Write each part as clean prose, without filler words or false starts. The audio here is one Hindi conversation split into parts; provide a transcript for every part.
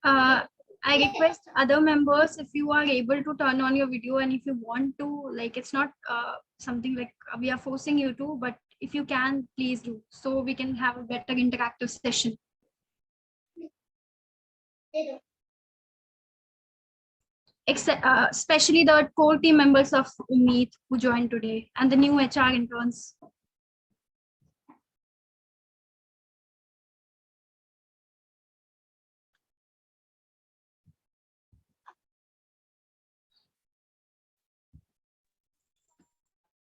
I request other members, if you are able to turn on your video, and if you want to, like, it's not something like we are forcing you to, but if you can, please do, so we can have a better interactive session. Especially the core team members of Umeed who joined today and the new HR interns.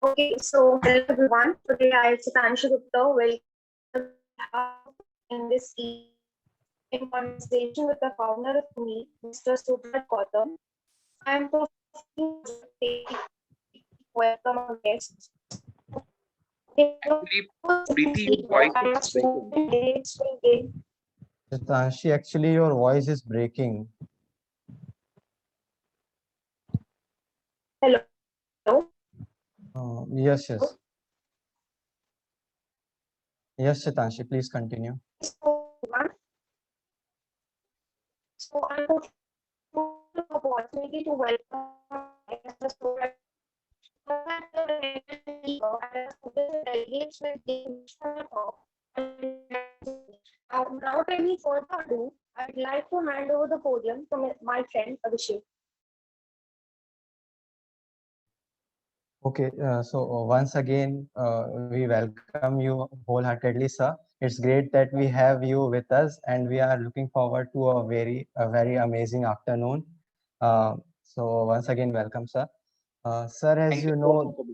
Okay, so hello everyone. Today I am Sitanshu Gupta. Welcome in this in conversation with the founder of Umeed, Mr. Subrat Gautam. I am welcome our guests. Actually, Preeti, your voice is breaking. Sitanshi, actually your voice is breaking. Hello. Yes. Yes, Sitanshi, please continue. So I am the opportunity to welcome Mr. Subrat delegates with the without any further ado, I'd like to hand over the podium to my friend Abhishek. Okay, so once again, we welcome you wholeheartedly, sir. It's great that we have you with us, and we are looking forward to a very amazing afternoon. So once again, welcome, sir. Sir, as you know,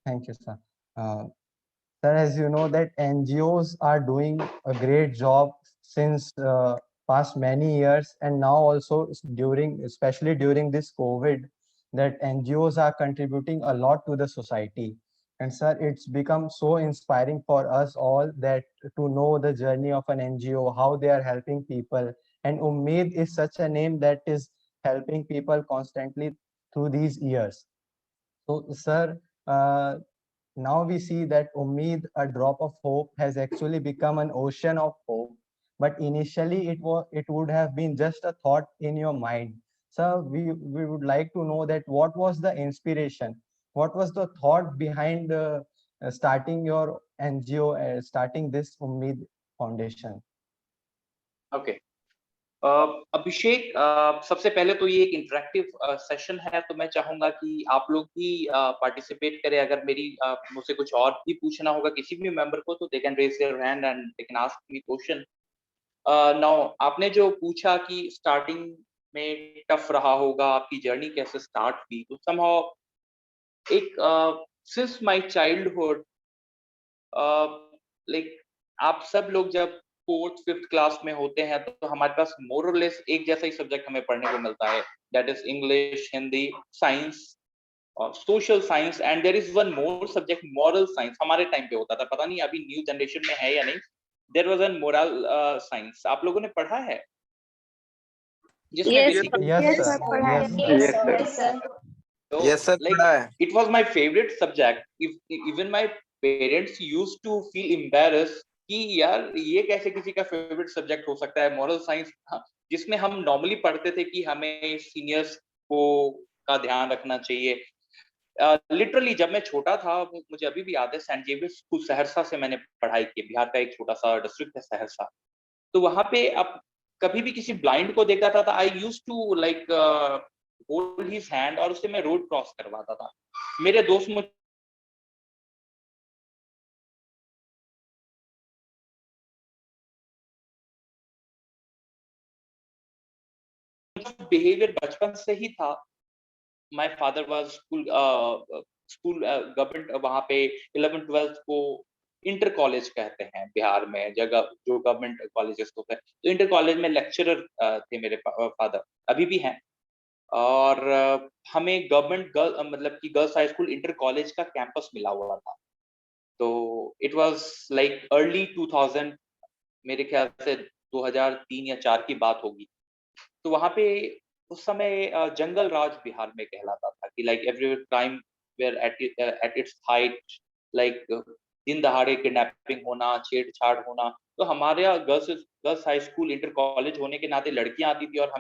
thank you, sir. Sir, as you know that NGOs are doing a great job since past many years, and now also especially during this COVID, that NGOs are contributing a lot to the society. And sir, it's become so inspiring for us all that to know the journey of an NGO, how they are helping people. And Umeed is such a name that is helping people constantly through these years. So, sir, now we see that Umeed, a drop of hope, has actually become an ocean of hope. But initially, it would have been just a thought in your mind. So we would like to know that what was the inspiration? What was the thought behind starting your NGO, starting this Umeed Foundation? Okay. अभिषेक, सबसे पहले तो ये एक इंटरेक्टिव सेशन है, तो मैं चाहूंगा कि आप लोग भी पार्टिसिपेट करें. अगर मेरी मुझसे कुछ और भी पूछना होगा किसी भी मेंबर को, तो they can raise their hand and they can ask me question. Now आपने जो पूछा कि स्टार्टिंग में टफ रहा होगा, आपकी जर्नी कैसे स्टार्ट हुई, तो समहाउ एक सिंस माय चाइल्डहुड, लाइक आप सब लोग जब 4th 5th क्लास में होते हैं तो हमारे पास मोर और लेस एक जैसा ही सब्जेक्ट हमें पढ़ने को मिलता है, that is English, Hindi, science और social science, and there is one more subject, moral science. हमारे टाइम पे होता था, पता नहीं अभी न्यू जनरेशन में है या नहीं. There was an moral science. आप लोगों ने पढ़ा है जिसमें Yes, sir. like it was my favorite subject. Even my parents used to feel embarrassed कि यार ये कैसे किसी का फेवरेट सब्जेक्ट हो सकता है, मॉरल साइंस, जिसमें हम नॉर्मली पढ़ते थे कि हमें सीनियर्स को का ध्यान रखना चाहिए. लिटरली जब मैं छोटा था, मुझे अभी भी याद है, सेंट जेवियर स्कूल सहरसा से मैंने पढ़ाई की. बिहार का एक छोटा सा डिस्ट्रिक्ट है सहरसा. तो वहां पे अब कभी भी किसी ब्लाइंड को देखता था, I use to like hold his hand और उससे मैं रोड क्रॉस करवाता था. मेरे दोस्त मुझे बिहेवियर बचपन से ही था. My father was school government, वहां पे 11th 12th को इंटर कॉलेज कहते हैं बिहार में, जगह जो गवर्नमेंट कॉलेजेस होते हैं, तो इंटर कॉलेज में लेक्चरर थे मेरे फादर, अभी भी हैं. और हमें गवर्नमेंट मतलब कि girls high school inter college का कैंपस मिला हुआ था. तो इट वाज लाइक अर्ली 2000, मेरे ख्याल से 2003 या 4 की बात होगी. तो वहां पे उस समय जंगल राज बिहार में कहलाता था कि like every crime were at its height, like दिन दहाड़े किडनैपिंग होना, छेड़छाड़ होना। तो हमारे यहाँ girls high school, inter college होने के नाते लड़कियां आती थी और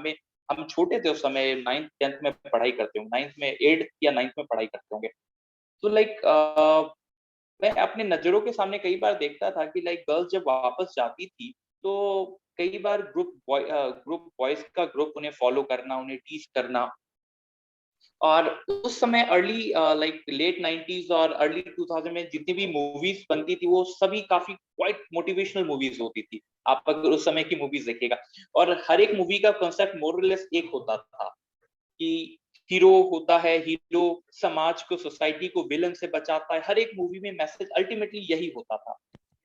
हम छोटे थे उस समय, 9th 10th में पढ़ाई करते होंगे, 9th में 8th या 9th में पढ़ाई करते होंगे। तो मैं अपने नज़रों के सामने कई बार देखता था कि गर्ल्स जब वापस जाती थी, तो कई बार ग्रुप बॉयज़ का ग्रुप उन्हें फ़ॉलो करना, उन्हें टीज़ करना। और उस समय लेट 90s और अर्ली 2000 में जितनी भी मूवीज़ बनती थी, वो सभी काफ़ी क्वाइट मोटिवेशनल मूवीज़ होती थी। आप अगर उस समय की मूवीज़ देखिएगा, और हर एक मूवी का कांसेप्ट मोर और लेस एक होता था कि हीरो होता है, हीरो समाज को, सोसाइटी को विलन से बचाता है। हर एक मूवी में मैसेज अल्टीमेटली यही होता था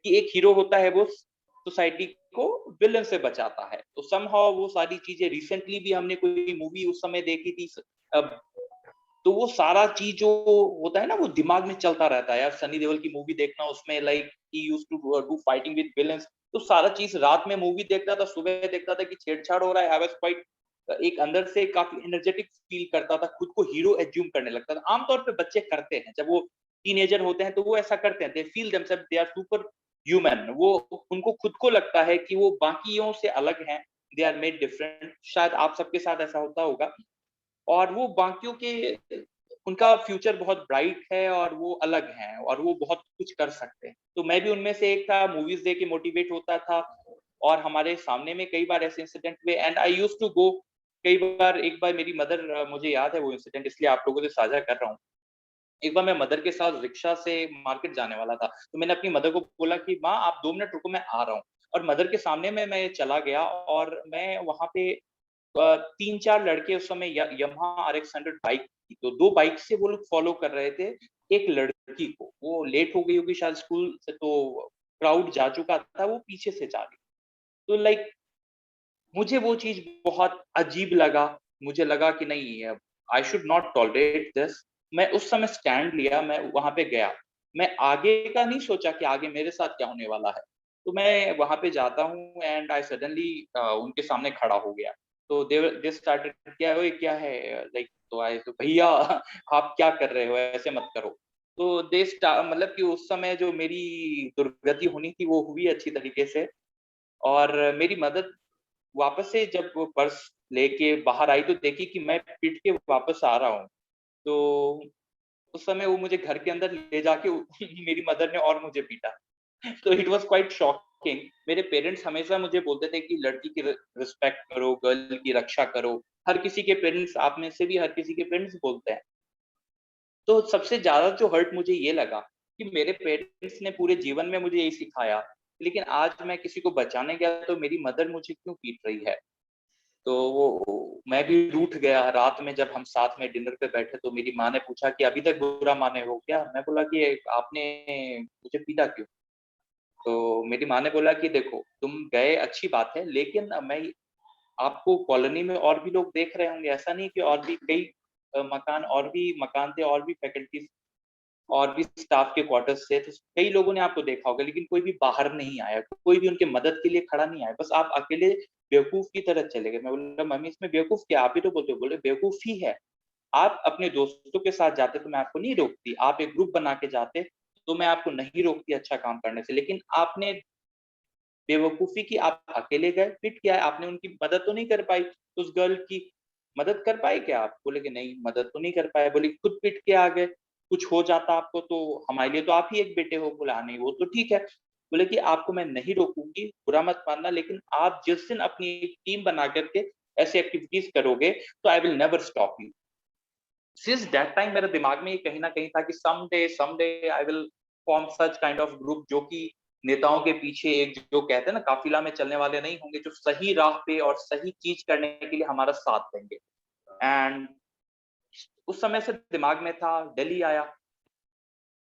कि एक हीरो होता है, वो सोसाइटी को विलन से बचाता है। तो समहाउ वो सारी चीजें, रिसेंटली भी हमने कोई मूवी उस समय देखी थी, तो वो सारा चीज जो होता है ना, वो दिमाग में चलता रहता है। यार सनी देओल की मूवी देखना, उसमें ही used to do fighting with villains. तो सारा चीज रात में मूवी देखता था, सुबह देखता था कि छेड़छाड़ हो रहा है। आई वाज क्वाइट, एक अंदर से काफी एनर्जेटिक फील करता था, खुद को हीरो एज्यूम करने लगता था। आमतौर पे बच्चे करते हैं, जब वो टीनेजर होते हैं तो वो ऐसा करते हैं। They feel themselves they are super human. वो, उनको खुद को लगता है कि वो बाकियों से अलग हैं, दे आर मेड डिफरेंट। शायद आप सबके साथ ऐसा होता होगा। और वो बाकियों के, उनका फ्यूचर बहुत ब्राइट है और वो अलग हैं और वो बहुत कुछ कर सकते हैं। तो मैं भी उनमें से एक था, मूवीज देख के मोटिवेट होता था। और हमारे सामने में कई बार ऐसे इंसिडेंट हुए, and I used to go. कई बार, एक बार मेरी मदर, मुझे याद है वो इंसिडेंट, इसलिए आप लोगों से साझा कर रहा हूँ। एक बार मैं मदर के साथ रिक्शा से मार्केट जाने वाला था, तो मैंने अपनी मदर को बोला कि माँ आप 2 मिनट रुको, मैं आ रहा हूँ। और मदर के सामने में मैं चला गया, और मैं वहाँ पे 3-4 लड़के, उस समय यामाहा आरएक्स 100 बाइक थी, तो 2 बाइक से वो लोग फॉलो कर रहे थे एक लड़की को। वो लेट हो गई होगी शायद स्कूल से, तो क्राउड जा चुका था, वो पीछे से जा रही। तो मुझे वो चीज़ बहुत अजीब लगा। मुझे लगा कि नहीं, I should not tolerate this. मैं उस समय स्टैंड लिया, मैं वहाँ पे गया। मैं आगे का नहीं सोचा कि आगे मेरे साथ क्या होने वाला है। तो मैं वहाँ पे जाता हूँ, एंड आई सडनली उनके सामने खड़ा हो गया। तो दे स्टार्टेड, क्या ओए क्या है, तो आए तो भैया आप क्या कर रहे हो, ऐसे मत करो। तो मतलब कि उस समय जो मेरी दुर्गति होनी थी वो हुई अच्छी तरीके से। और मेरी मदद, वापस से जब वो पर्स लेके बाहर आई, तो देखी कि मैं पीट के वापस आ रहा हूँ। तो उस समय वो मुझे घर के अंदर ले जाके मेरी मदर ने और मुझे पीटा। तो इट वाज़ क्वाइट शॉकिंग। मेरे पेरेंट्स हमेशा मुझे बोलते थे कि लड़की की रिस्पेक्ट करो, गर्ल की रक्षा करो। हर किसी के पेरेंट्स, आप में से भी हर किसी के पेरेंट्स बोलते हैं। तो सबसे ज़्यादा जो हर्ट मुझे ये लगा कि मेरे पेरेंट्स ने पूरे जीवन में मुझे यही सिखाया, लेकिन आज मैं किसी को बचाने गया तो मेरी मदर मुझे क्यों पीट रही है? तो वो, मैं भी रूठ गया। रात में जब हम साथ में डिनर पे बैठे, तो मेरी माँ ने पूछा कि अभी तक बुरा माने हो क्या? मैं बोला कि आपने मुझे पीटा क्यों? तो मेरी माँ ने बोला कि देखो, तुम गए अच्छी बात है, लेकिन मैं, आपको कॉलोनी में और भी लोग देख रहे होंगे। ऐसा नहीं कि और भी कई मकान थे, और भी फैकल्टीज और भी स्टाफ के क्वार्टर्स थे, तो कई लोगों ने आपको देखा होगा, लेकिन कोई भी बाहर नहीं आया, कोई भी उनके मदद के लिए खड़ा नहीं आया। बस आप अकेले बेवकूफ की तरह चले गए। मैं बोला मम्मी इसमें बेवकूफ क्या, आप ही तो बोलते हो। बोले बेवकूफी है, आप अपने दोस्तों के साथ जाते तो मैं आपको नहीं रोकती, आप एक ग्रुप बना के जाते तो मैं आपको नहीं रोकती अच्छा काम करने से। लेकिन आपने बेवकूफी की, आप अकेले गए, पिट के आए, आपने उनकी मदद तो नहीं कर पाई। उस गर्ल की मदद कर पाए क्या आप? बोले कि नहीं, मदद तो नहीं कर पाए। बोले खुद पिट के आ गए, कुछ हो जाता आपको तो हमारे लिए तो आप ही एक बेटे हो। बोला हाँ, नहीं वो तो ठीक है। बोले कि आपको मैं नहीं रोकूंगी, बुरा मत मानना, लेकिन आप जिस दिन अपनी एक टीम बना करके ऐसी एक्टिविटीज करोगे, तो I will never stop you. Since that time मेरे दिमाग में ये कहीं ना कहीं था कि someday I will form such kind of group, जो कि नेताओं के पीछे एक, जो कहते हैं ना, काफिला में चलने वाले नहीं होंगे, जो सही राह पे और सही चीज करने के लिए हमारा साथ देंगे। एंड उस समय से दिमाग में था। दिल्ली आया।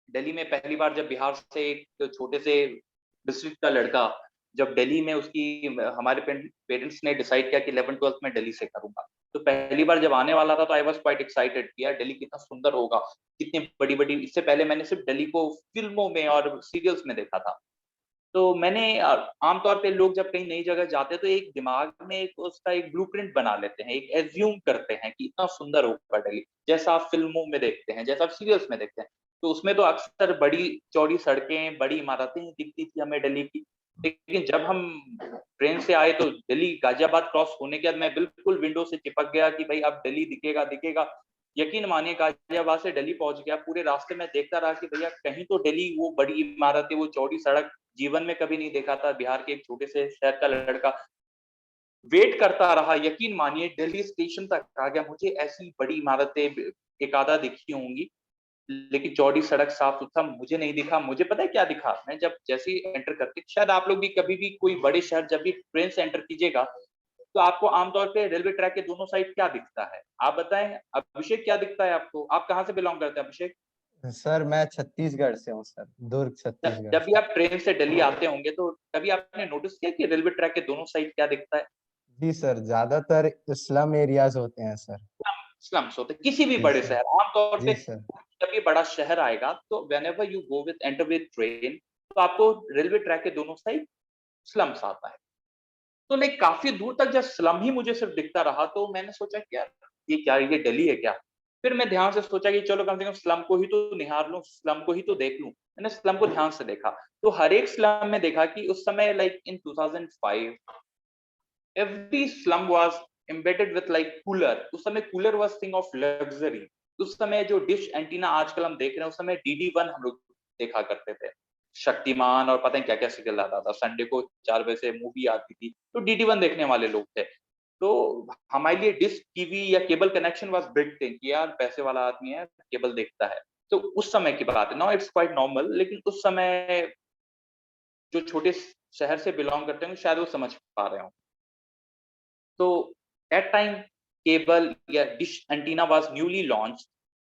दिल्ली में पहली बार जब बिहार से एक छोटे से डिस्ट्रिक्ट का लड़का, जब दिल्ली में उसकी, हमारे पेरेंट्स ने डिसाइड किया कि 11th 12th में दिल्ली से करूंगा। तो पहली बार जब आने वाला था, तो आई वाज क्वाइट एक्साइटेड कि यार दिल्ली कितना सुंदर होगा, कितनी बड़ी बड़ी। इससे पहले मैंने सिर्फ दिल्ली को फिल्मों में और सीरियल्स में देखा था। तो मैंने, आमतौर पे लोग जब कहीं नई जगह जाते हैं, तो एक दिमाग में एक उसका एक ब्लूप्रिंट बना लेते हैं, एक एज्यूम करते हैं कि इतना सुंदर होगा दिल्ली, जैसा आप फिल्मों में देखते हैं, जैसा आप सीरियल्स में देखते हैं। तो उसमें तो अक्सर बड़ी चौड़ी सड़कें, बड़ी इमारतें दिखती थी हमें दिल्ली की। लेकिन जब हम ट्रेन से आए तो दिल्ली गाजियाबाद क्रॉस होने के बाद मैं बिल्कुल विंडो से चिपक गया कि भाई अब दिल्ली दिखेगा दिखेगा। यकीन मानिए गाजियाबाद से दिल्ली पहुंच गया, पूरे रास्ते में देखता रहा कि भैया कहीं तो दिल्ली, वो बड़ी इमारतें, वो चौड़ी सड़क, जीवन में कभी नहीं देखा था। बिहार के एक छोटे से शहर का लड़का वेट करता रहा, यकीन मानिए दिल्ली स्टेशन तक आ गया। मुझे ऐसी बड़ी इमारतें एक आधा दिखी होंगी, लेकिन चौड़ी सड़क साफ सुथरा मुझे नहीं दिखा। मुझे पता है क्या दिखा, मैं जब जैसे ही एंटर करते, शायद आप लोग भी कभी भी कोई बड़े शहर जब भी ट्रेन से एंटर कीजिएगा तो आपको आमतौर पे रेलवे ट्रैक के दोनों साइड क्या दिखता है, आप बताएं। अभिषेक क्या दिखता है आपको? आप कहाँ से बिलोंग करते हैं अभिषेक? सर मैं छत्तीसगढ़ से हूँ सर, दुर्ग छत्तीसगढ़ जब भी से। आप ट्रेन से दिल्ली आते होंगे तो कभी आपने नोटिस किया कि रेलवे ट्रैक के दोनों साइड क्या दिखता है? जी सर, ज्यादातर स्लम एरियाज होते हैं सर। स्लम्स होते, किसी भी जी बड़े सर। शहर आमतौर पे। जी सर। जब ये बड़ा शहर आएगा तो whenever you go with enter with train, तो आपको रेलवे ट्रैक के दोनों साइड स्लम्स आता है। तो लाइक काफी दूर तक जब स्लम ही मुझे सिर्फ दिखता रहा तो मैंने सोचा कि यार ये क्या, ये दिल्ली है क्या? फिर मैं ध्यान से सोचा कि चलो कम से कम स्लम को ही तो निहार लूं, स्लम को ही तो देख लूं। मैंने स्लम को ध्यान से देखा तो हर एक स्लम में देखा कि उस समय like in 2005 every slum was embedded with like cooler। उस समय cooler was thing of luxury। उस समय जो डिश एंटीना आजकल हम देख रहे हैं, उस समय DD1 हम लोग देखा करते थे, शक्तिमान और पता नहीं क्या क्या सीरियल आता था। संडे को 4 बजे से मूवी आती थी तो DD1 देखने वाले लोग थे। तो हमारे लिए डिश टीवी या cable connection was big thing कि यार पैसे वाला आदमी है, केबल देखता है। तो उस समय की बात है, नाउ इट्स क्वाइट नॉर्मल। लेकिन उस समय जो छोटे शहर से बिलोंग करते हैं शायद वो समझ पा रहे हो। तो दैट टाइम केबल या dish antenna was newly launch,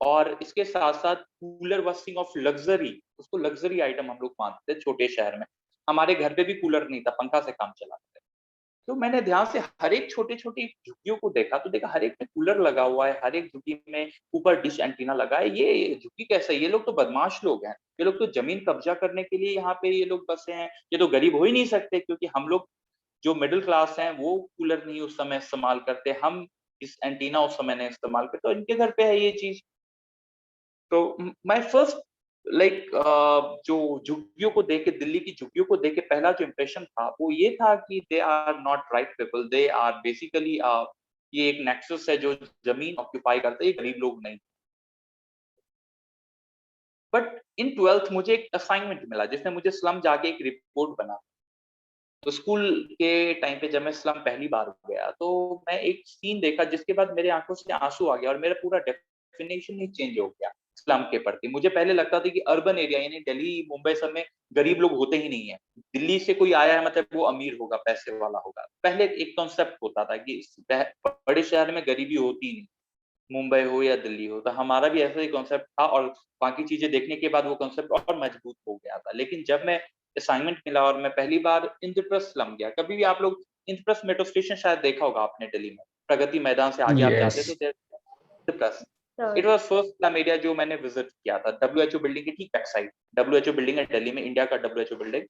और इसके साथ साथ cooler was thing of luxury. उसको लग्जरी आइटम हम लोग मानते थे छोटे शहर में। हमारे घर पे भी कूलर नहीं था, पंखा से काम चलाते थे। तो मैंने ध्यान से हर एक छोटे छोटे झुग्गियों को देखा तो देखा हर एक में कूलर लगा हुआ है, हर एक झुग्गी में ऊपर डिश एंटीना लगा है। ये झुग्गी कैसे है? ये लोग तो बदमाश लोग हैं, ये लोग तो जमीन कब्जा करने के लिए यहाँ पे ये लोग बसे हैं। ये तो गरीब हो ही नहीं सकते, क्योंकि हम लोग जो मिडिल क्लास हैं वो कूलर नहीं उस समय इस्तेमाल करते, हम इस एंटीना उस समय नहीं इस्तेमाल करते, तो इनके घर पे है ये चीज। तो माय फर्स्ट लाइक जो झुग्गियों को देख के, दिल्ली की झुग्गियों को देख के पहला जो इम्प्रेशन था वो ये था कि they are not right people, they are basically ये एक नेक्सस है जो जमीन ऑक्यूपाई करते हैं, ये गरीब लोग नहीं। बट इन 12th मुझे एक असाइनमेंट मिला जिसमें मुझे स्लम जाके एक रिपोर्ट बना। तो स्कूल के टाइम पे जब मैं स्लम पहली बार गया तो मैं एक सीन देखा जिसके बाद मेरे आंखों से आंसू आ गया और मेरा पूरा डेफिनेशन ही चेंज हो गया स्लम के प्रति। मुझे पहले लगता था कि अर्बन एरिया यानी दिल्ली मुंबई सब में गरीब लोग होते ही नहीं है, दिल्ली से कोई आया है मतलब वो अमीर होगा, पैसे वाला होगा। पहले एक कॉन्सेप्ट होता था कि बड़े शहर में गरीबी होती नहीं, मुंबई हो या दिल्ली हो। तो हमारा भी ऐसा ही कॉन्सेप्ट था और बाकी चीजें देखने के बाद वो कॉन्सेप्ट और मजबूत हो गया था। लेकिन जब मैं असाइनमेंट मिला और मैं पहली बार इंद्रप्रस्थ स्लम गया, कभी भी आप लोग इंद्रप्रस्थ मेट्रो स्टेशन शायद देखा होगा आपने दिल्ली में, प्रगति मैदान से आगे आप जाते तो Indraprastha, it was first slum area जो मैंने विजिट किया था। WHO बिल्डिंग के ठीक बैक साइड, WHO बिल्डिंग है दिल्ली में, इंडिया का WHO बिल्डिंग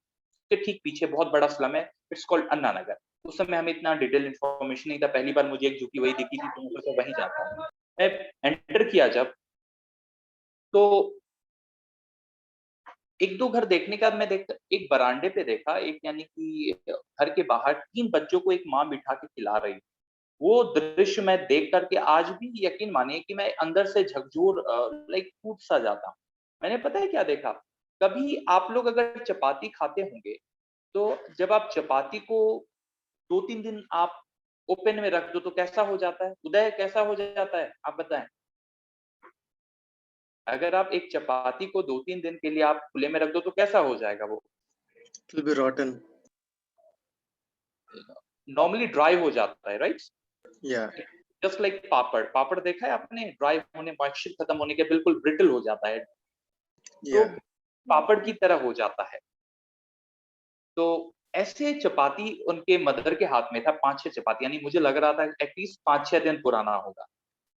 के ठीक पीछे बहुत बड़ा स्लम है, इट्स कॉल्ड अन्ना नगर। उस समय हमें इतना डिटेल इन्फॉर्मेशन नहीं था, पहली बार मुझे एक झुकी वही दिखी थी तो मैं सोचा वहीं जाता हूँ। मैं एंटर किया जब, तो एक दो घर देखने के बाद मैं देखता एक बरामदे पे देखा, एक यानी कि घर के बाहर 3 बच्चों को एक माँ बिठा के खिला रही। वो दृश्य मैं देख करके आज भी यकीन मानिए कि मैं अंदर से झकझोर लाइक टूट सा जाता हूँ। मैंने पता है क्या देखा? कभी आप लोग अगर चपाती खाते होंगे तो जब आप चपाती को 2-3 दिन आप ओपन में रख दो तो कैसा हो जाता है? उदय कैसा हो जाता है? आप बताएं। अगर आप एक चपाती को 2-3 दिन के लिए आप खुले में रख दो तो कैसा हो जाएगा वो? It will be rotten. Normally dry हो जाता है, राइट? Yeah. जस्ट लाइक पापड़, पापड़ देखा है आपने? ड्राई होने, मॉइस्चर खत्म होने के बिल्कुल ब्रिटल हो जाता है, तो Yeah. पापड़ की तरह हो जाता है। तो ऐसे चपाती उनके मदर के हाथ में था, 5-6 चपाती, यानी मुझे लग रहा था एटलीस्ट 5-6 दिन पुराना होगा।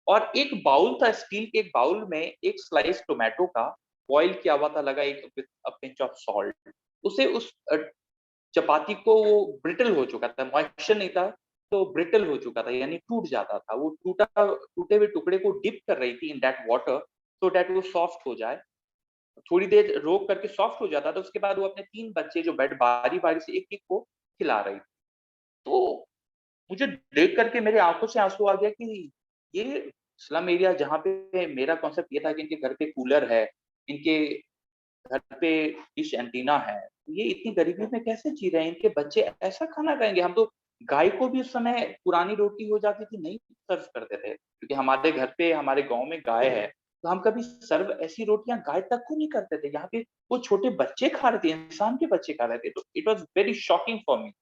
और एक बाउल था, स्टील के एक बाउल में एक स्लाइस टोमेटो का बॉईल किया हुआ था, लगा एक with a pinch of salt. उसे उस चपाती को वो ब्रिटल हो चुका था, मॉइस्चर नहीं था तो ब्रिटल हो चुका था, यानी टूट जाता था। वो टूटे हुए टुकड़े को डिप कर रही थी in that water so that वो सॉफ्ट हो जाए। थोड़ी देर रोक करके सॉफ्ट हो जाता था, उसके बाद वो अपने 3 बच्चे जो बेड बारी बारी से एक एक को खिला रही थी। तो मुझे देख करके मेरी आंखों से आंसू आ गया कि ये स्लम एरिया, जहाँ पे मेरा कॉन्सेप्ट ये था कि इनके घर पे कूलर है, इनके घर पे डिश एंटीना है, ये इतनी गरीबी में कैसे जी रहे हैं, इनके बच्चे ऐसा खाना खाएंगे। हम तो गाय को भी उस समय पुरानी रोटी हो जाती थी नहीं सर्व करते थे, क्योंकि हमारे घर पे हमारे गांव में गाय है, तो हम कभी सर्व ऐसी रोटियां गाय तक को नहीं करते थे। यहाँ पे वो छोटे बच्चे खा रहे थे, इंसान के बच्चे खा रहे थे। तो it was very shocking for me.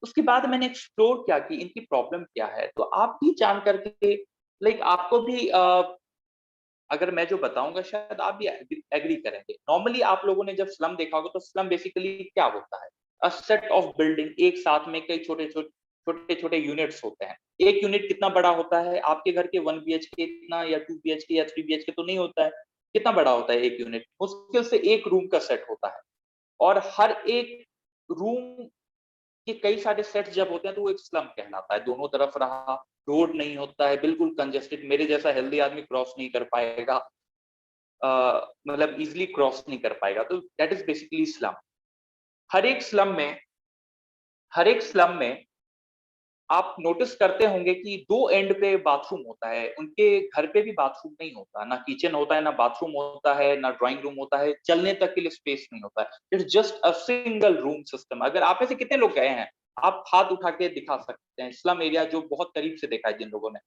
उसके बाद मैंने एक्सप्लोर किया कि इनकी प्रॉब्लम क्या है। तो आप भी जान करके लाइक आपको भी अगर मैं जो बताऊंगा शायद आप भी एग्री करेंगे। नॉर्मली आप लोगों ने जब स्लम देखा होगा तो स्लम बेसिकली क्या होता है? अ सेट ऑफ बिल्डिंग, एक साथ में कई छोटे छोटे यूनिट्स होते हैं। एक यूनिट कितना बड़ा होता है? आपके घर के 1 बीएचके इतना या 2 बीएचके या 3 बीएचके तो नहीं होता है। कितना बड़ा होता है एक यूनिट? मुश्किल से एक रूम का सेट होता है, और हर एक रूम कि कई सारे सेट्स जब होते हैं तो वो एक स्लम कहलाता है। दोनों तरफ रहा, रोड नहीं होता है, बिल्कुल कंजेस्टेड, मेरे जैसा हेल्दी आदमी क्रॉस नहीं कर पाएगा, मतलब इजिली क्रॉस नहीं कर पाएगा। तो दैट इज बेसिकली स्लम। हर एक स्लम में हर एक स्लम में आप नोटिस करते होंगे कि 2 एंड पे बाथरूम होता है। उनके घर पे भी बाथरूम नहीं होता, ना किचन होता है, ना बाथरूम होता है, ना ड्राइंग रूम होता है, चलने तक के लिए स्पेस नहीं होता है। It's just a single room system. अगर आप में से कितने लोग गए हैं, आप हाथ उठा के दिखा सकते हैं स्लम एरिया जो बहुत करीब से देखा है जिन लोगों ने।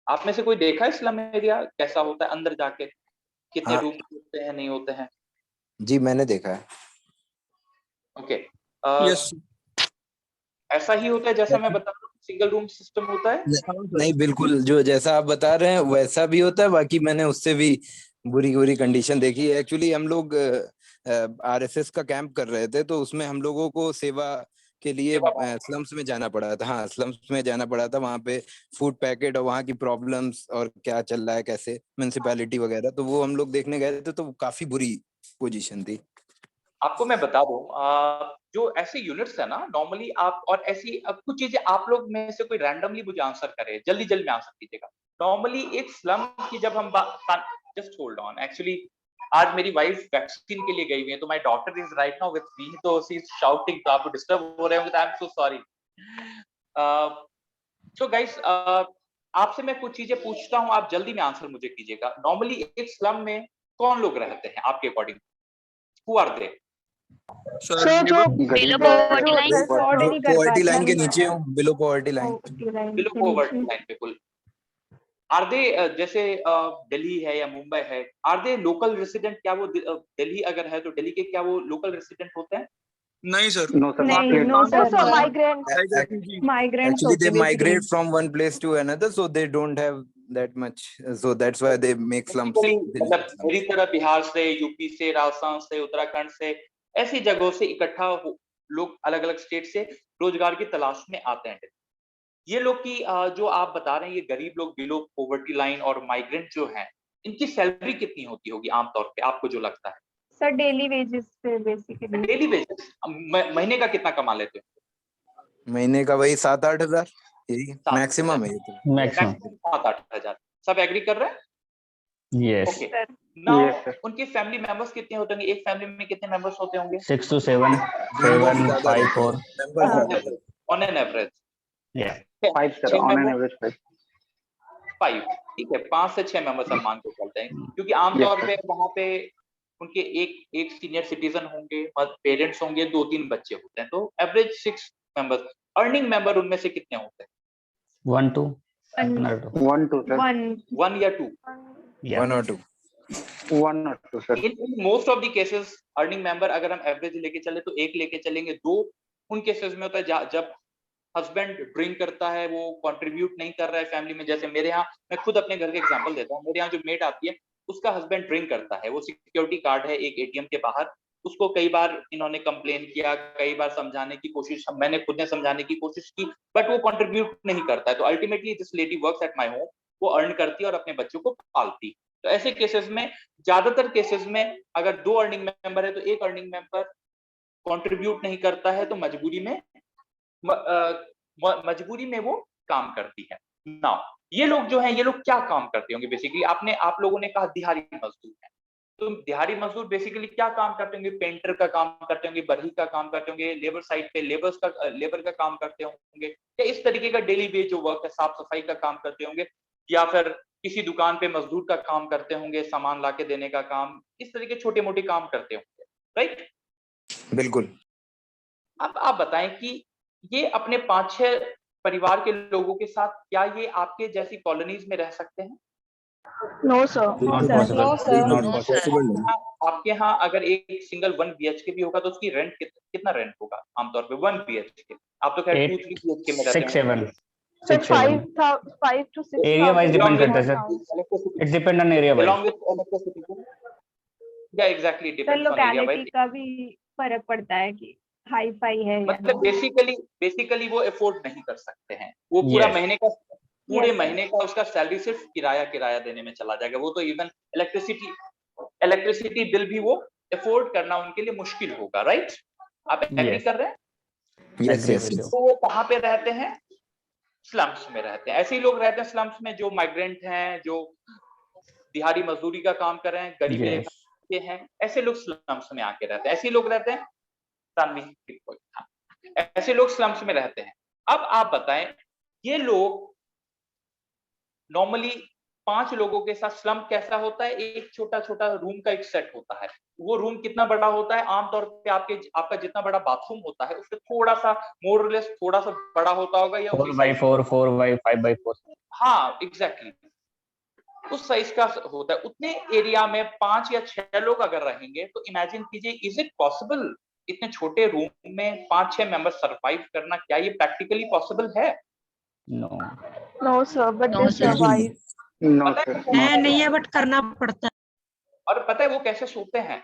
आप में से कोई देखा है स्लम एरिया कैसा होता है अंदर जाके? कितने हाँ रूम होते हैं, नहीं होते हैं? जी, मैंने देखा है। ओके। यस। ऐसा ही होता है जैसा मैं बता रहा हूँ, सिंगल रूम सिस्टम होता है। नहीं, बिल्कुल जो जैसा आप बता रहे हैं वैसा भी होता है। बाकी मैंने उससे भी बुरी बुरी कंडीशन देखी है। एक्चुअली हम लोग आरएसएस का कैंप कर रहे थे, तो उसमें हम लोगों को सेवा के लिए स्लम्स में जाना पड़ा था। हाँ, स्लम्स में जाना पड़ा था। वहाँ पे फूड पैकेट और वहाँ की प्रॉब्लम्स और क्या चल रहा है, कैसे म्युनिसिपैलिटी वगैरह, तो वो हम लोग देखने गए थे। तो काफी बुरी पोजीशन थी। आपको मैं बता दूं, जो ऐसे यूनिट्स है ना, नॉर्मली आप और ऐसी अब कुछ चीजें आप लोग में से कोई रैंडमली मुझे आंसर करे, जल्दी जल्दी में आंसर कीजिएगा। नॉर्मली एक स्लम की जब हम जस्ट होल्ड ऑन, एक्चुअली आज मेरी वाइफ वैक्सीन के लिए गई हुई है, तो my daughter is right now with me, तो शी इज शाउटिंग, तो आप डिस्टर्ब हो रहे होंगे, तो I am so sorry. So guys, आपसे मैं कुछ चीजें पूछता हूं, आप जल्दी में आंसर मुझे कीजिएगा। नॉर्मली एक स्लम में कौन लोग रहते हैं आपके according? Who are they? Sir जो बिलो पॉवर्टी लाइन जो अफोर्ड नहीं कर पॉवर्टी लाइन के पाते नीचे हो, below poverty line. Below poverty line पे कुल आर दे, जैसे दिल्ली है या मुंबई है, आर दे लोकल रेसिडेंट? क्या वो दिल्ली अगर है तो दिल्ली के क्या वो लोकल रेसिडेंट होते हैं? नहीं सर। No, sir. नहीं, no sir, migrant migrants Actually, होते they हैं migrate basically. from one place to another, so they don't have that much. So that's why they make slums. मतलब मेरी तरह बिहार से, यूपी से, राजस्थान से, उत्तराखंड से, ऐसी जगहों से इकट्ठा लोग अलग अलग स्टेट से रोजगार की तलाश में आते हैं। ये लोग की जो आप बता रहे हैं, ये गरीब लोग, बिलो पॉवर्टी लाइन और माइग्रेंट जो हैं, इनकी सैलरी कितनी होती होगी आमतौर पे, आपको जो लगता है? सर डेली वेजेस पे बेसिकली। डेली बेसिस महीने का कितना कमा लेते हो? महीने का वही 7-8 हजार, यही 7,000 मैक्सिमम है ये तो। मैक्सिमम। 7-8 हजार। सब एग्री कर रहे हैं? Yes. Okay. Sir now Yes, sir. उनके फैमिली मेंबर्स कितने होते होंगे? एक फैमिली में कितने मेंबर्स होते होंगे? 6 to 7, मेंबर्स 7, ज्यादा 5, रहते 4. हैं, मेंबर्स हाँ। ज्यादा रहते हैं। On an average Yeah. 5, sir. 6 On an member, average, 5. 5, ठीक है, 5 से 6 मेंबर्स हम मान के चलते हैं, क्योंकि आमतौर Yes, पे वहां पे उनके एक सीनियर सिटीजन होंगे, पेरेंट्स होंगे, 2-3 बच्चे होते हैं, तो एवरेज 6 मेंबर्स। अर्निंग मेंबर उनमें से कितने होते हैं? 1, 2, 1 or 2. 1, 2, sir. 1 या 2? Yeah. 1 or 2। 1 or 2, sir. In most of the cases earning member अगर हम एवरेज लेके चले तो 1 लेके चलेंगे। 2 उन केसेस में होता है जब हस्बैंड ड्रिंक करता है, वो कंट्रीब्यूट नहीं कर रहा है फैमिली में। जैसे मेरे यहाँ, मैं खुद अपने घर के एग्जांपल देता हूँ, मेरे यहाँ जो मेड आती है उसका हस्बैंड ड्रिंक करता है, वो सिक्योरिटी गार्ड है एक एटीएम के बाहर। उसको कई बार इन्होंने कंप्लेन किया, कई बार समझाने की कोशिश, मैंने खुद ने समझाने की कोशिश की, बट वो कंट्रीब्यूट नहीं करता है। तो ultimately this lady works at my home, वो अर्न करती है और अपने बच्चों को पालती। तो ऐसे केसेस में, ज्यादातर केसेस में अगर 2 अर्निंग मेंबर है तो एक अर्निंग मेंबर कंट्रीब्यूट नहीं करता है, तो मजबूरी में वो काम करती है। नाउ ये लोग जो हैं, ये लोग क्या काम करते होंगे बेसिकली? आप लोगों ने कहा दिहाड़ी मजदूर है। तो दिहाड़ी मजदूर बेसिकली क्या काम करते होंगे? पेंटर का काम करते होंगे, बरही का काम करते होंगे, लेबर साइड पे लेबर का काम करते होंगे, या इस तरीके का डेली वेज जो वर्क है, साफ सफाई का काम करते होंगे, या फिर किसी दुकान पे मजदूर का काम करते होंगे, सामान लाके देने का काम, इस तरीके छोटे मोटे काम करते होंगे, राइट? बिल्कुल। अब आप बताएं कि ये अपने 5-6 परिवार के लोगों के साथ क्या ये आपके जैसी कॉलोनीज में रह सकते हैं? No, sir. Not sir. possible. No, sir. Not Not possible. possible नहीं। आपके यहाँ अगर एक सिंगल 1 BHK भी होगा तो उसकी रेंट कितना रेंट होगा आमतौर पे 1 BHK? आप तो खैर 2-3 8, BHK में रहते 6, होंगे। 7. Sir, 6, 7. 5 to 6 Area wise Along depend with करता है sir. It depend on area along wise. with electricity. Yeah, exactly. Sir Depends on area locality wise. का भी फर्क पड़ता है कि हाई फाई है या मतलब नहीं। बेसिकली वो अफोर्ड नहीं कर सकते हैं। वो पूरा Yes. पूरे Yes, sir. महीने का उसका सैलरी सिर्फ किराया देने में चला जाएगा। वो तो इवन इलेक्ट्रिसिटी बिल भी वो अफोर्ड करना उनके लिए मुश्किल होगा, राइट? आप एग्री Yes. कर रहे हैं? Yes Agree yes with you. तो वो कहाँ पे रहते हैं? स्लम्स में रहते हैं। ऐसे ही लोग रहते हैं स्लम्स में जो माइग्रेंट हैं, जो दिहाड़ी मजदूरी का काम कर रहे हैं, गरीबी Yes. रेखा के हैं, ऐसे लोग स्लम्स में आके रहते हैं। ऐसे ही लोग रहते हैं ऐसे लोग स्लम्स में रहते हैं। अब आप बताएं, ये लोग नॉर्मली 5 लोगों के साथ स्लम कैसा होता है? एक छोटा-छोटा रूम का एक सेट होता है। वो रूम कितना बड़ा होता है? आमतौर पे आपका जितना बड़ा बाथरूम होता है, उससे थोड़ा-सा मोर और लेस थोड़ा-सा बड़ा होता होगा या 4 by 4, 4 by 5 by 4. हाँ, एग्जैक्टली उस साइज का होता है। उतने एरिया में 5 या 6 लोग अगर रहेंगे तो इमेजिन कीजिए, इज इट पॉसिबल इतने छोटे रूम में 5-6 मेंबर सरवाइव करना? क्या ये प्रैक्टिकली पॉसिबल है? No. No, sir, but No, they sir. survive. No, पता sir. है नहीं है बट करना पड़ता है। और पता है वो कैसे सोते हैं?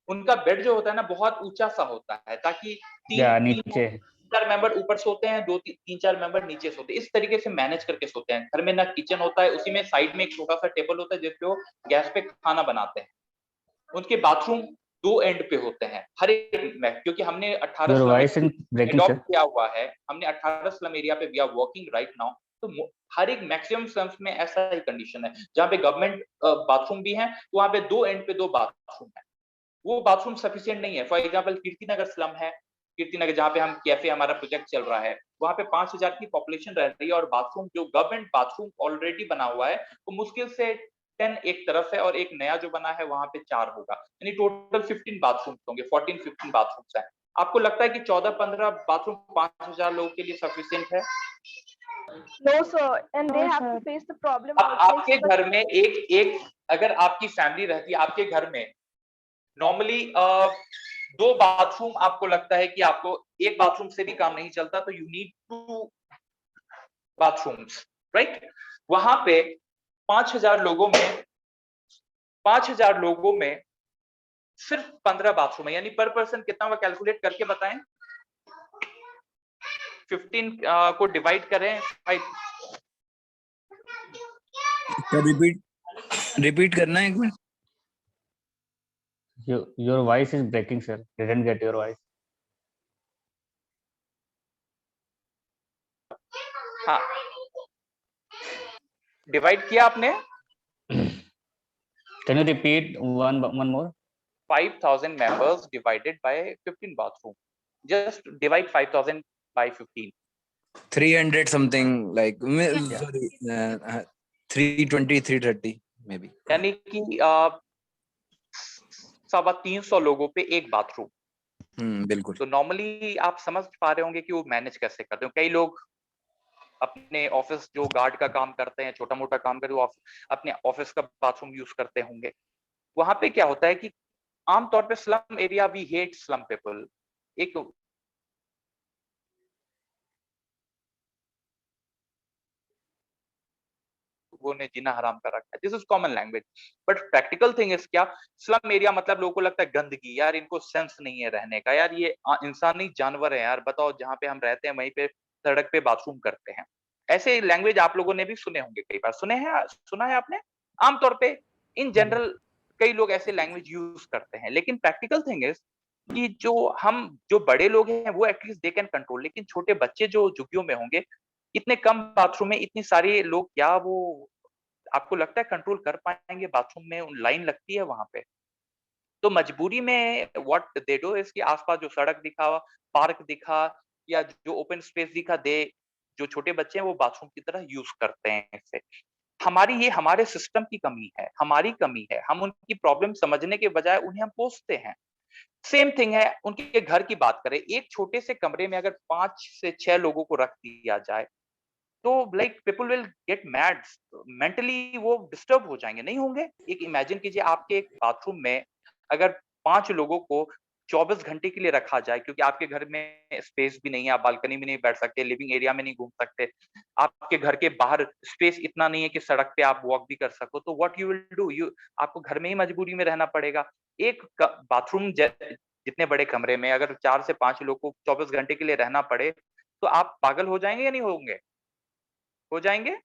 उनका बेड जो होता है ना बहुत ऊंचा सा होता है, ताकि या तीन नीचे. 4 मेंबर ऊपर सोते हैं, 3-4 मेंबर नीचे सोते हैं। इस तरीके से मैनेज करके सोते हैं। घर में ना किचन होता है, उसी में साइड में एक छोटा सा टेबल होता है जिसपे वो गैस पे खाना बनाते हैं। उनके बाथरूम 2 एंड पे होते हैं हर एक में, क्योंकि हमने 18 Your slum voice is breaking, adopt sir. किया हुआ है। हमने 18 स्लम एरिया पे we are working right now. तो हर एक मैक्सिमम स्लम्स में ऐसा ही कंडीशन है। जहाँ पे गवर्नमेंट बाथरूम भी है, तो वहाँ पे 2 एंड पे 2 बाथरूम है। वो बाथरूम सफिशिएंट नहीं है। फॉर एग्जांपल कीर्तिनगर स्लम है, कीर्तिनगर जहाँ पे हम कैफे हमारा प्रोजेक्ट चल रहा है, वहाँ पे 5000 की पॉपुलेशन रह रही है और बाथरूम जो गवर्नमेंट बाथरूम ऑलरेडी बना हुआ है वो मुश्किल से 10 एक तरफ है और एक नया जो बना है वहाँ पे 4 होगा, यानी टोटल 15 बाथरूम होंगे, 14-15 बाथरूम्स हैं। आपको लगता है कि 14-15 बाथरूम 5000 लोगों के लिए सफिशिएंट है? No, sir, and they have to face the problem अब outside. आपके घर में एक अगर आपकी फैमिली रहती है, आपके घर में नॉर्मली 2 बाथरूम आपको लगता है कि आपको एक बाथरूम से भी काम नहीं चलता, तो यू नीड 2 बाथरूम्स, राइट? वहां पे 5000 लोगों में सिर्फ 15 बाथरूम है, यानी पर पर्सन कितना होगा कैलकुलेट करके बताएं। 15 को डिवाइड करें 5। रिपीट करना है एक minute. Your voice is breaking, sir. Didn't get your voice. हाँ, डिवाइड किया आपने? Can you repeat one more? 5000 members divided by 15 bathroom. Just divide 5000 by 15. 300 something like sorry 320 330 maybe. यानी कि 350 लोगों पे एक बाथरूम। बिल्कुल। तो नॉर्मली आप समझ पा रहे होंगे कि वो मैनेज कैसे करते हैं। कई लोग अपने ऑफिस जो गार्ड का काम करते हैं, छोटा मोटा काम करते हैं, वो अपने ऑफिस का बाथरूम यूज करते होंगे। वहां पे क्या होता है कि आमतौर पे slum area, we hate slum people. एक वो ने जीना हराम कर रखा है, this is common language. But practical thing is क्या, स्लम एरिया मतलब लोगों को लगता है गंदगी, यार इनको सेंस नहीं है रहने का, यार ये इंसान नहीं जानवर है यार, बताओ जहाँ पे हम रहते हैं वहीं पे सड़क पे बाथरूम करते हैं। ऐसे लैंग्वेज आप लोगों ने भी सुने होंगे, कई बार सुना है आपने। आमतौर पे इन जनरल कई लोग ऐसे लैंग्वेज यूज करते हैं, लेकिन प्रैक्टिकल थिंग इज कि जो बड़े लोग हैं वो एटलीस्ट दे कैन कंट्रोल, लेकिन छोटे बच्चे जो झुग्गियों में होंगे, इतने कम बाथरूम में इतनी सारे लोग, क्या वो आपको लगता है कंट्रोल कर पाएंगे बाथरूम में? लाइन लगती है वहां पे। तो मजबूरी में व्हाट दे डू इज कि आसपास जो सड़क दिखा, पार्क दिखा या जो ओपन स्पेस दिखा, दे जो छोटे बच्चे हैं वो बाथरूम की तरह यूज करते हैं इसे। ये हमारे सिस्टम की कमी है, हमारी कमी है। हम उनकी प्रॉब्लम समझने के बजाय उन्हें हम कोसते हैं। सेम थिंग है उनके घर की बात करें, एक छोटे से कमरे में अगर 5 से 6 लोगों को रख दिया जाए, तो like people will get mad, mentally वो डिस्टर्ब हो जाएंगे, नहीं होंगे? एक इमेजिन कीजिए आपके एक बाथरूम में अगर 5 लोगों को 24 घंटे के लिए रखा जाए, क्योंकि आपके घर में स्पेस भी नहीं है, आप बालकनी में नहीं बैठ सकते, लिविंग एरिया में नहीं घूम सकते, आपके घर के बाहर स्पेस इतना नहीं है कि सड़क पे आप वॉक भी कर सको, तो what you will do, you आपको घर में ही मजबूरी में रहना पड़ेगा। एक बाथरूम जितने बड़े कमरे में अगर 4 से 5 लोग को 24 घंटे के लिए रहना पड़े, तो आप पागल हो जाएंगे या नहीं होंगे? हो जाएंगे।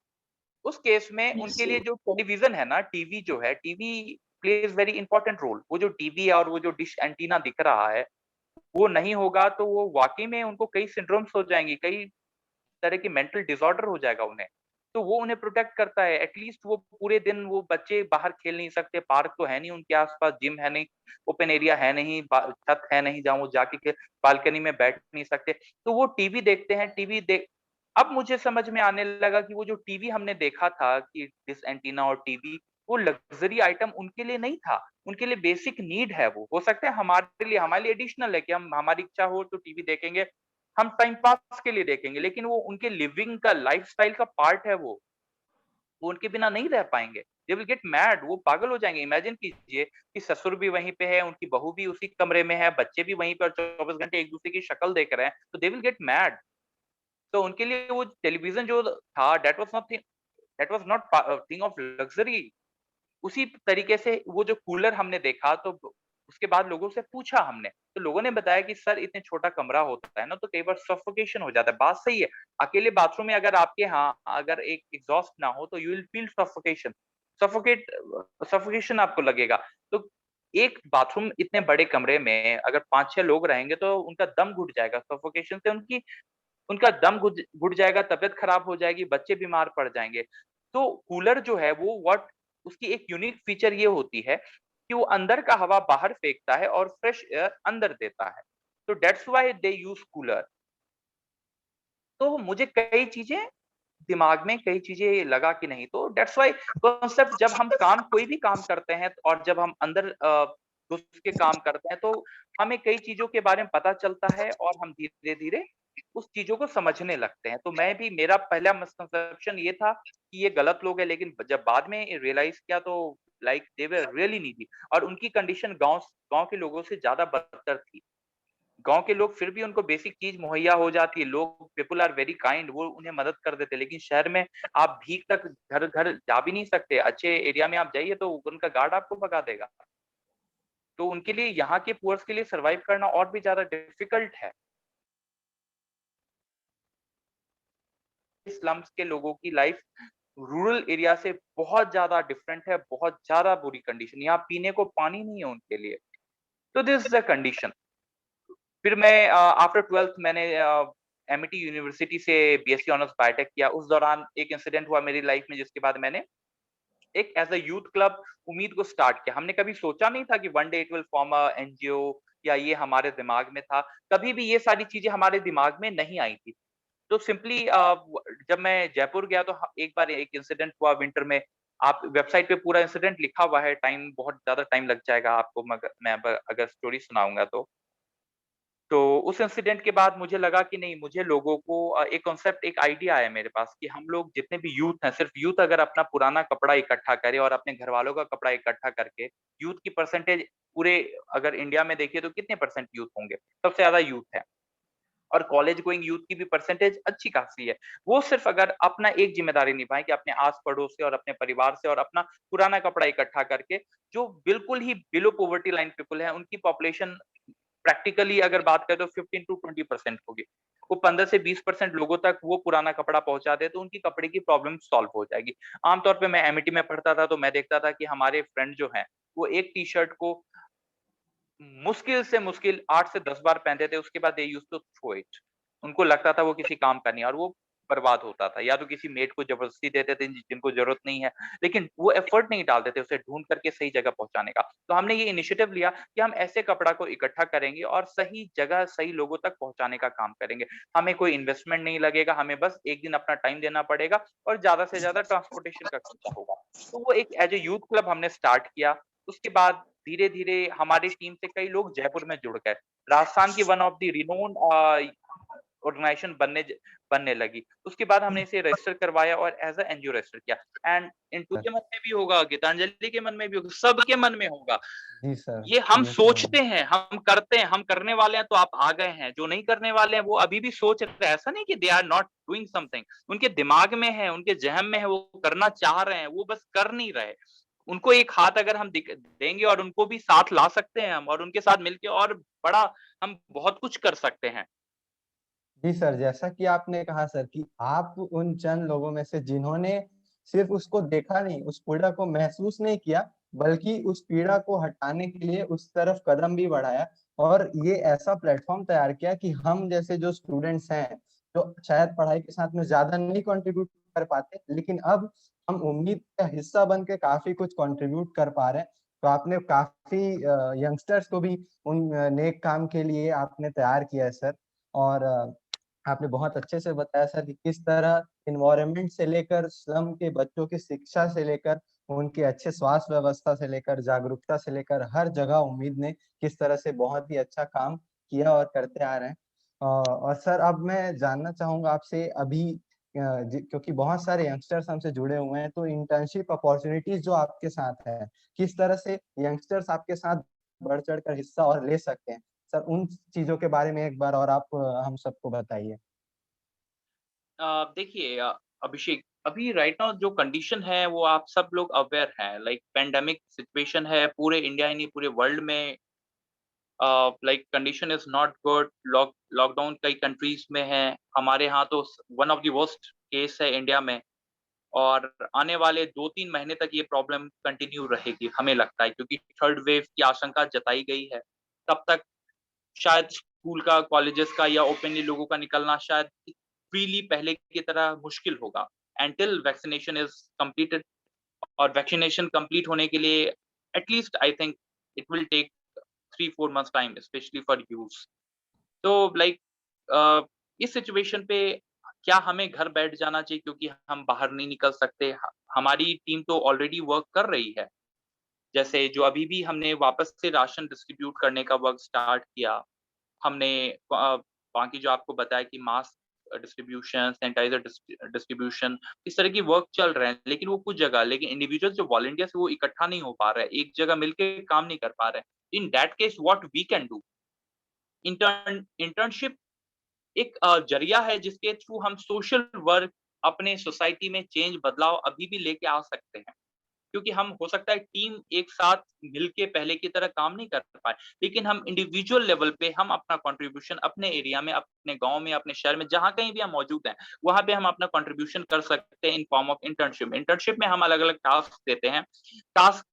उस केस में Yes. उनके लिए जो टेलीविजन है ना, टीवी जो है, TV plays very important role. वो जो टीवी है और वो जो डिश एंटीना दिख रहा है, वो नहीं होगा तो वो वाकई में उनको कई सिंड्रोम्स हो जाएंगी, कई तरह की मेंटल डिसऑर्डर हो जाएगा उन्हें। तो वो उन्हें प्रोटेक्ट करता है। एटलीस्ट वो पूरे दिन वो बच्चे बाहर खेल नहीं सकते, पार्क तो है नहीं उनके आसपास, जिम है नहीं, ओपन एरिया है नहीं, छत है नहीं जहाँ वो जाके बालकनी में बैठ नहीं सकते। तो वो टीवी देखते हैं, टीवी देख अब मुझे समझ में आने लगा कि वो जो टीवी हमने देखा था कि डिश एंटीना और टीवी, वो लग्जरी आइटम उनके लिए नहीं था, उनके लिए बेसिक नीड है वो। हो सकता है हमारे लिए एडिशनल है कि हम हमारी इच्छा हो तो टीवी देखेंगे, हम टाइम पास के लिए देखेंगे, लेकिन वो उनके लिविंग का लाइफस्टाइल का पार्ट है वो उनके बिना नहीं रह पाएंगे। दे विल गेट मैड, वो पागल हो जाएंगे। इमेजिन कीजिए कि ससुर भी वहीं पे है, उनकी बहू भी उसी कमरे में है, बच्चे भी वहीं पर 24 घंटे एक दूसरे की शक्ल देख रहे हैं, तो दे विल गेट मैड। तो उनके लिए वो टेलीविजन जो था, that was not thing of luxury. उसी तरीके से वो जो कूलर हमने देखा, तो उसके बाद लोगों से पूछा हमने, तो लोगों ने बताया कि सर इतने छोटा कमरा होता है ना, तो कई बार सफोकेशन हो जाता है। बात सही है। अकेले बाथरूम में अगर आपके यहाँ अगर एक एग्जॉस्ट ना हो तो you will feel suffocation, suffocate suffocation आपको लगेगा। तो एक बाथरूम इतने बड़े कमरे में अगर 5-6 लोग रहेंगे तो उनका दम घुट जाएगा, सफोकेशन से उनका दम घुट जाएगा, तबीयत खराब हो जाएगी, बच्चे बीमार पड़ जाएंगे। तो कूलर जो है वो व्हाट उसकी एक यूनिक फीचर ये होती है कि वो अंदर का हवा बाहर फेंकता है और फ्रेश एयर अंदर देता है। तो that's why they use cooler. तो मुझे कई चीजें लगा कि नहीं, तो दैट्स व्हाई कॉन्सेप्ट, जब हम कोई भी काम करते हैं और जब हम अंदर घुस के काम करते हैं, तो हमें कई चीजों के बारे में पता चलता है और हम धीरे धीरे उस चीजों को समझने लगते हैं। तो मेरा पहला मिसकंसेप्शन ये था कि ये गलत लोग हैं, लेकिन जब बाद में रियलाइज किया तो like they were really needy, और उनकी कंडीशन गांव के लोगों से ज्यादा बदतर थी। गाँव के लोग फिर भी उनको बेसिक चीज़ मुहैया हो जाती है, लोग पीपल आर वेरी काइंड, वो उन्हें मदद कर देते हैं। लेकिन शहर में आप भीख तक घर-घर जा भी नहीं सकते, अच्छे एरिया में आप जाइए तो उनका गार्ड आपको भगा देगा। तो उनके लिए, यहाँ के पुअर्स के लिए सर्वाइव करना और भी ज़्यादा डिफिकल्ट है। स्लम्स के लोगों की लाइफ रूरल एरिया से बहुत ज़्यादा डिफरेंट है, बहुत ज़्यादा बुरी कंडीशन, यहाँ पीने को पानी नहीं है उनके लिए। तो दिस इज़ द कंडीशन। फिर मैं आफ्टर 12th मैंने एमिटी यूनिवर्सिटी से बीएससी ऑनर्स बायोटेक किया। उस दौरान एक इंसिडेंट हुआ मेरी लाइफ में, जिसके बाद मैंने एक एज अ यूथ क्लब उम्मीद को स्टार्ट किया। हमने कभी सोचा नहीं था कि one day it will form a NGO, या ये हमारे दिमाग में था। कभी भी ये सारी चीजें हमारे दिमाग में नहीं आई थी। तो सिंपली जब मैं जयपुर गया तो एक बार एक इंसिडेंट हुआ विंटर में। आप वेबसाइट पे पूरा इंसिडेंट लिखा हुआ है, टाइम बहुत ज्यादा टाइम लग जाएगा आपको, मगर मैं अगर स्टोरी सुनाऊंगा तो उस इंसिडेंट के बाद मुझे लगा कि नहीं, मुझे लोगों को एक कॉन्सेप्ट, एक आइडिया आया मेरे पास कि हम लोग जितने भी यूथ हैं, सिर्फ यूथ अगर अपना पुराना कपड़ा इकट्ठा करे और अपने घर वालों का कपड़ा इकट्ठा करके, यूथ की परसेंटेज पूरे अगर इंडिया में देखिए तो कितने परसेंट यूथ होंगे? सबसे ज्यादा यूथ है। और कॉलेज गोइंग यूथ की भी परसेंटेज अच्छी खासी है। वो सिर्फ अगर अपना एक जिम्मेदारी निभाएं कि अपने आस पड़ोस से और अपने परिवार से और अपना पुराना कपड़ा इकट्ठा करके, जो बिल्कुल ही बिलो पॉवर्टी लाइन पीपल है, उनकी पॉपुलेशन प्रैक्टिकली अगर बात करें तो 15 टू 20% होगी। वो 15 से 20% लोगों तक वो पुराना कपड़ा पहुंचा दे तो उनकी कपड़े की प्रॉब्लम सॉल्व हो जाएगी। आमतौर पे मैं एमिटी में पढ़ता था तो मैं देखता था कि हमारे फ्रेंड जो हैं, वो एक टी शर्ट को मुश्किल से मुश्किल 8 से 10 बार पहनते थे, उसके बाद they used to throw it. उनको लगता था वो किसी काम का नहीं है, और वो बर्बाद होता था, या तो किसी मेट को जबरदस्ती देते थे जिनको जरूरत नहीं है, लेकिन वो एफर्ट नहीं डालते थे उसे ढूंढ करके सही जगह पहुंचाने का। तो हमने ये इनिशिएटिव लिया कि हम ऐसे कपड़ा को इकट्ठा करेंगे और सही जगह सही लोगों तक पहुंचाने का काम करेंगे। हमें कोई इन्वेस्टमेंट नहीं लगेगा, हमें बस एक दिन अपना टाइम देना पड़ेगा और ज्यादा से ज्यादा ट्रांसपोर्टेशन का खर्चा होगा। तो वो एक एज ए यूथ क्लब हमने स्टार्ट किया। उसके बाद धीरे धीरे हमारी टीम से कई लोग जयपुर में जुड़ गए। राजस्थान की one of the renowned organisation बनने लगी। उसके बाद हमने इसे रजिस्टर करवाया और एज अ एनजीओ रजिस्टर किया। एंड इंटू के मन में भी होगा, गीतांजलि के मन में भी होगा, सबके मन में होगा। जी सर, ये हम ये तो सोचते हैं, हम करते हैं, हम करने वाले हैं, तो आप आ गए हैं। जो नहीं करने वाले हैं वो अभी भी सोच रहे हैं। ऐसा नहीं कि they are not doing something, उनके दिमाग में है, उनके जहन में है, वो करना चाह रहे हैं, वो बस कर नहीं रहे। उनको एक हाथ अगर हम देंगे और उनको भी साथ ला सकते हैं हम, और उनके साथ मिलके और बड़ा हम बहुत कुछ कर सकते हैं। जी सर, जैसा कि आपने कहा सर कि आप उन चंद लोगों में से जिन्होंने सिर्फ उसको देखा नहीं, उस पीड़ा को महसूस नहीं किया, बल्कि उस पीड़ा को हटाने के लिए उस तरफ कदम भी बढ़ाया और ये ऐसा प्लेटफॉर्म तैयार किया कि हम जैसे जो स्टूडेंट्स हैं, जो शायद पढ़ाई के साथ में ज्यादा नहीं कंट्रीब्यूट कर पाते, लेकिन अब हम उम्मीद का हिस्सा बन के काफी कुछ कंट्रीब्यूट कर पा रहे हैं। तो आपने काफी यंगस्टर्स को भी उन नेक काम के लिए आपने तैयार किया है सर। और आपने बहुत अच्छे से बताया सर कि किस तरह इन्वायरमेंट से लेकर स्लम के बच्चों की शिक्षा से लेकर उनकी अच्छे स्वास्थ्य व्यवस्था से लेकर जागरूकता से लेकर हर जगह उम्मीद ने किस तरह से बहुत ही अच्छा काम किया और करते आ रहे हैं। और सर अब मैं जानना चाहूंगा आपसे अभी क्योंकि बहुत सारे यंगस्टर्स हमसे जुड़े हुए हैं, तो इंटर्नशिप अपॉर्चुनिटीज जो आपके साथ है, किस तरह से यंगस्टर्स आपके साथ बढ़ चढ़ कर हिस्सा और ले सकते हैं सर, उन चीजों के बारे में एक बार और आप हम सबको बताइए। देखिए अभिषेक, अभी राइट नाउ जो कंडीशन है वो आप सब लोग अवेयर हैं। लाइक पेंडेमिक सिचुएशन है पूरे इंडिया ही नहीं पूरे वर्ल्ड में। Like condition is not good. Lockdown कई कंट्रीज में है, हमारे यहाँ तो one of the worst case है इंडिया में। और आने वाले 2-3 महीने तक ये प्रॉब्लम कंटिन्यू रहेगी हमें लगता है, क्योंकि थर्ड वेव की आशंका जताई गई है। तब तक शायद स्कूल का, कॉलेजेस का या ओपनली लोगों का निकलना शायद फ्रीली पहले की तरह मुश्किल होगा until vaccination is completed। और वैक्सीनेशन कंप्लीट होने के लिए at least I think it will take 3-4 months time, specially for youth. तो लाइक इस सिचुएशन पे क्या हमें घर बैठ जाना चाहिए क्योंकि हम बाहर नहीं निकल सकते? हमारी टीम तो ऑलरेडी वर्क कर रही है। जैसे जो अभी भी हमने वापस से राशन डिस्ट्रीब्यूट करने का वर्क स्टार्ट किया। हमने बाकी जो आपको बताया कि मास्क डिस्ट्रीब्यूशन, सैनिटाइजर डिस्ट्रीब्यूशन, इस तरह की वर्क चल रहे हैं। लेकिन वो कुछ जगह, लेकिन इंडिविजुअल जो वॉलंटियर्स वो इकट्ठा नहीं हो पा रहे हैं, एक जगह मिलके काम नहीं कर पा रहे हैं। In that case what we can do, internship एक जरिया है जिसके थ्रू हम सोशल वर्क, अपने सोसाइटी में चेंज, बदलाव अभी भी लेके आ सकते हैं। क्योंकि हम हो सकता है टीम एक साथ मिलके पहले की तरह काम नहीं कर पाए, लेकिन हम इंडिविजुअल लेवल पे हम अपना कंट्रीब्यूशन अपने एरिया में, अपने गांव में, अपने शहर में, जहां कहीं भी हम मौजूद हैं, वहां पे हम अपना कंट्रीब्यूशन कर सकते हैं in form of internship. Internship में हम अलग अलग टास्क देते हैं। टास्क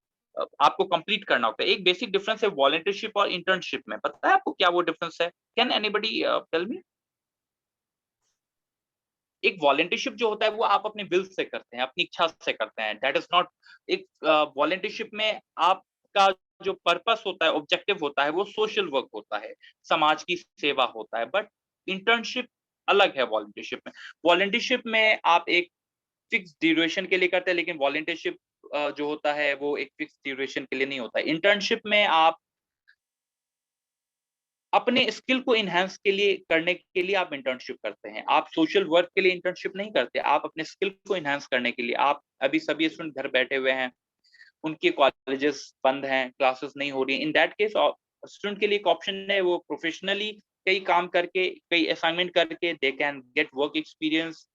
आपको कंप्लीट करना होता है। एक बेसिक डिफरेंस है वॉलंटियरशिप और इंटर्नशिप में। पता है आपको क्या वो डिफरेंस है? Can anybody tell me? एक वॉलंटियरशिप जो होता है वो आप अपने विल से करते हैं, अपनी इच्छा से करते हैं। दैट इज नॉट एक वॉलंटियरशिप में आपका जो पर्पस होता है, ऑब्जेक्टिव होता है, वो सोशल वर्क होता है, समाज की सेवा होता है। बट इंटर्नशिप अलग है वॉलंटियरशिप में। वॉलंटियरशिप में आप एक फिक्स ड्यूरेशन के लिए करते हैं, लेकिन वॉलंटियरशिप जो होता है वो एक फिक्स ड्यूरेशन के लिए नहीं होता है। इंटर्नशिप में आप अपने स्किल को इनहेंस के लिए करने के लिए आप इंटर्नशिप करते हैं। आप सोशल वर्क के लिए इंटर्नशिप नहीं करते, आप अपने स्किल को इनहेंस करने के लिए। आप अभी सभी स्टूडेंट घर बैठे हुए हैं, उनके कॉलेजेस बंद हैं, क्लासेस नहीं हो रही। इन दैट केस स्टूडेंट के लिए एक ऑप्शन है, वो प्रोफेशनली कई काम करके, कई असाइनमेंट करके they can get work experience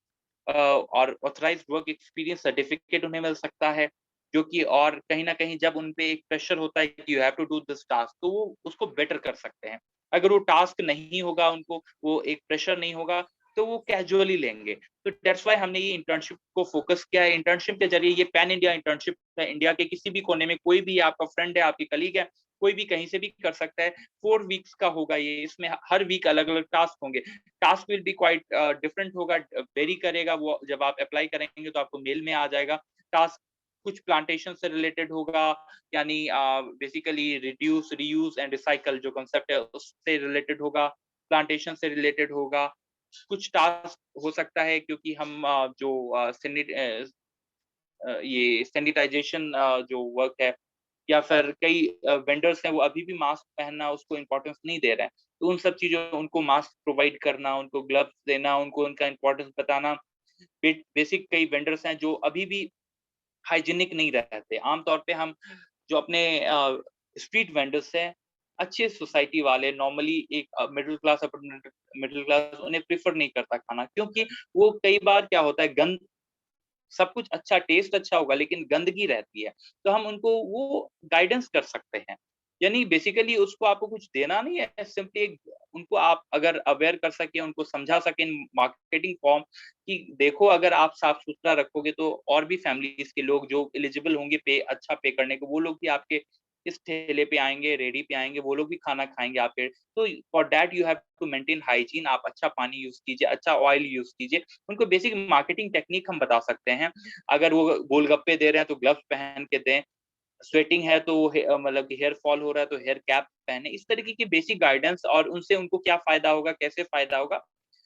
और ऑथराइज्ड वर्क एक्सपीरियंस सर्टिफिकेट उन्हें मिल सकता है। जो कि और कहीं ना कहीं जब उन पे एक प्रेशर होता है कि you have to do this task, तो वो उसको बेटर कर सकते हैं। अगर वो टास्क नहीं होगा, उनको वो एक प्रेशर नहीं होगा, तो वो कैजुअली लेंगे। तो दैट्स व्हाई हमने ये इंटर्नशिप को फोकस किया है। इंटर्नशिप के जरिए ये पैन इंडिया इंटर्नशिप है। इंडिया के किसी भी कोने में कोई भी आपका फ्रेंड है, आपकी कलीग है, कोई भी कहीं से भी कर सकता है। 4 वीक्स का होगा ये, इसमें हर वीक अलग अलग टास्क होंगे। Task will be quite different होगा, वेरी करेगा वो, जब आप अप्लाई करेंगे तो आपको मेल में आ जाएगा। टास्क कुछ प्लांटेशन से रिलेटेड होगा, यानी basically reduce, reuse and recycle जो कॉन्सेप्ट है उससे रिलेटेड होगा, प्लांटेशन से रिलेटेड होगा। कुछ टास्क हो सकता है क्योंकि हम ये सैनिटाइजेशन जो वर्क है, या फिर कई वेंडर्स हैं वो अभी भी मास्क पहनना उसको इम्पोर्टेंस नहीं दे रहे हैं, तो उन सब चीजों, उनको मास्क प्रोवाइड करना, उनको ग्लव्स देना, उनको उनका इम्पोर्टेंस बताना। बेसिक कई वेंडर्स हैं जो अभी भी हाइजीनिक नहीं रहते। आमतौर पे हम जो अपने स्ट्रीट वेंडर्स हैं, अच्छे सोसाइटी वाले, नॉर्मली एक middle class, upper middle class उन्हें प्रेफर नहीं करता खाना, क्योंकि वो कई बार क्या होता है, गंद, सब कुछ अच्छा, टेस्ट अच्छा होगा लेकिन गंदगी रहती है, तो हम उनको वो गाइडेंस कर सकते हैं। यानी बेसिकली उसको आपको कुछ देना नहीं है, सिंपली उनको आप अगर अवेयर कर सके, उनको समझा सके इन मार्केटिंग फॉर्म कि देखो अगर आप साफ सुथरा रखोगे तो और भी फैमिलीज के लोग जो एलिजिबल होंगे पे अच्छा पे करने को, वो लोग भी आपके इस ठेले पे आएंगे, रेडी पे आएंगे, वो लोग भी खाना खाएंगे आपके। तो for that you have to maintain hygiene, आप अच्छा पानी यूज कीजिए, अच्छा ऑयल यूज कीजिए। उनको बेसिक मार्केटिंग टेक्निक हम बता सकते हैं। अगर वो गोलगप्पे दे रहे हैं तो ग्लव्स पहन के दें, स्वेटिंग है तो मतलब कि हेयर फॉल हो रहा है तो हेयर कैप पहने। इस तरीके की बेसिक गाइडेंस, और उनसे उनको क्या फायदा होगा, कैसे फायदा होगा,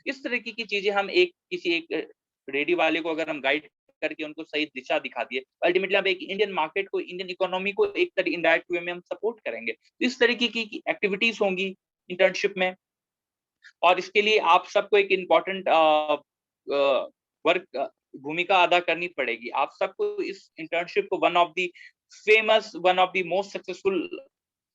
इस तरीके की चीजें हम किसी एक रेडी वाले को अगर हम गाइड करके उनको सही दिशा दिखा दिए, अल्टीमेटली हम एक इंडियन मार्केट को, इंडियन इकोनॉमी को एक तरह इनडायरेक्ट वे में हम सपोर्ट करेंगे। इस तरीके की एक्टिविटीज होंगी इंटर्नशिप में, और इसके लिए आप सबको एक इम्पोर्टेंट वर्क भूमिका अदा करनी पड़ेगी। आप सबको इस इंटर्नशिप को one of the most successful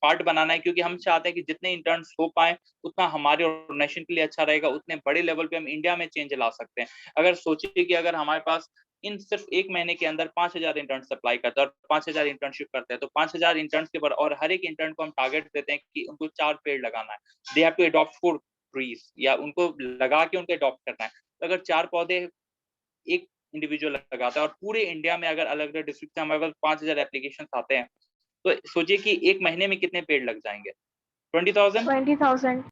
part बनाना है, क्योंकि हम चाहते हैं कि जितने इंटर्न्स हो पाए उतना हमारे ऑर्गेनाइजेशन के लिए अच्छा रहेगा, उतने बड़े लेवल पे हम इंडिया में चेंज ला सकते हैं। अगर सोचिए कि अगर हमारे पास इन सिर्फ 1 महीने के अंदर 5000 इंटर्न्स अप्लाई करते हैं और 5000 इंटर्नशिप करते हैं, तो 5000 इंटर्न्स के और हर एक इंटर्न को हम टारगेट देते हैं कि उनको 4 पेड़ लगाना है, they have to adopt 4 trees, या उनको लगा के उनको अडॉप्ट करना है। तो अगर 4 पौधे एक इंडिविजुअल लगाता है, और पूरे इंडिया में अगर अलग अलग डिस्ट्रिक्ट से हमारे पास 5000 एप्लीकेशन आते हैं, तो सोचिए कि 1 महीने में कितने पेड़ लग जाएंगे, 20,000। 20,000.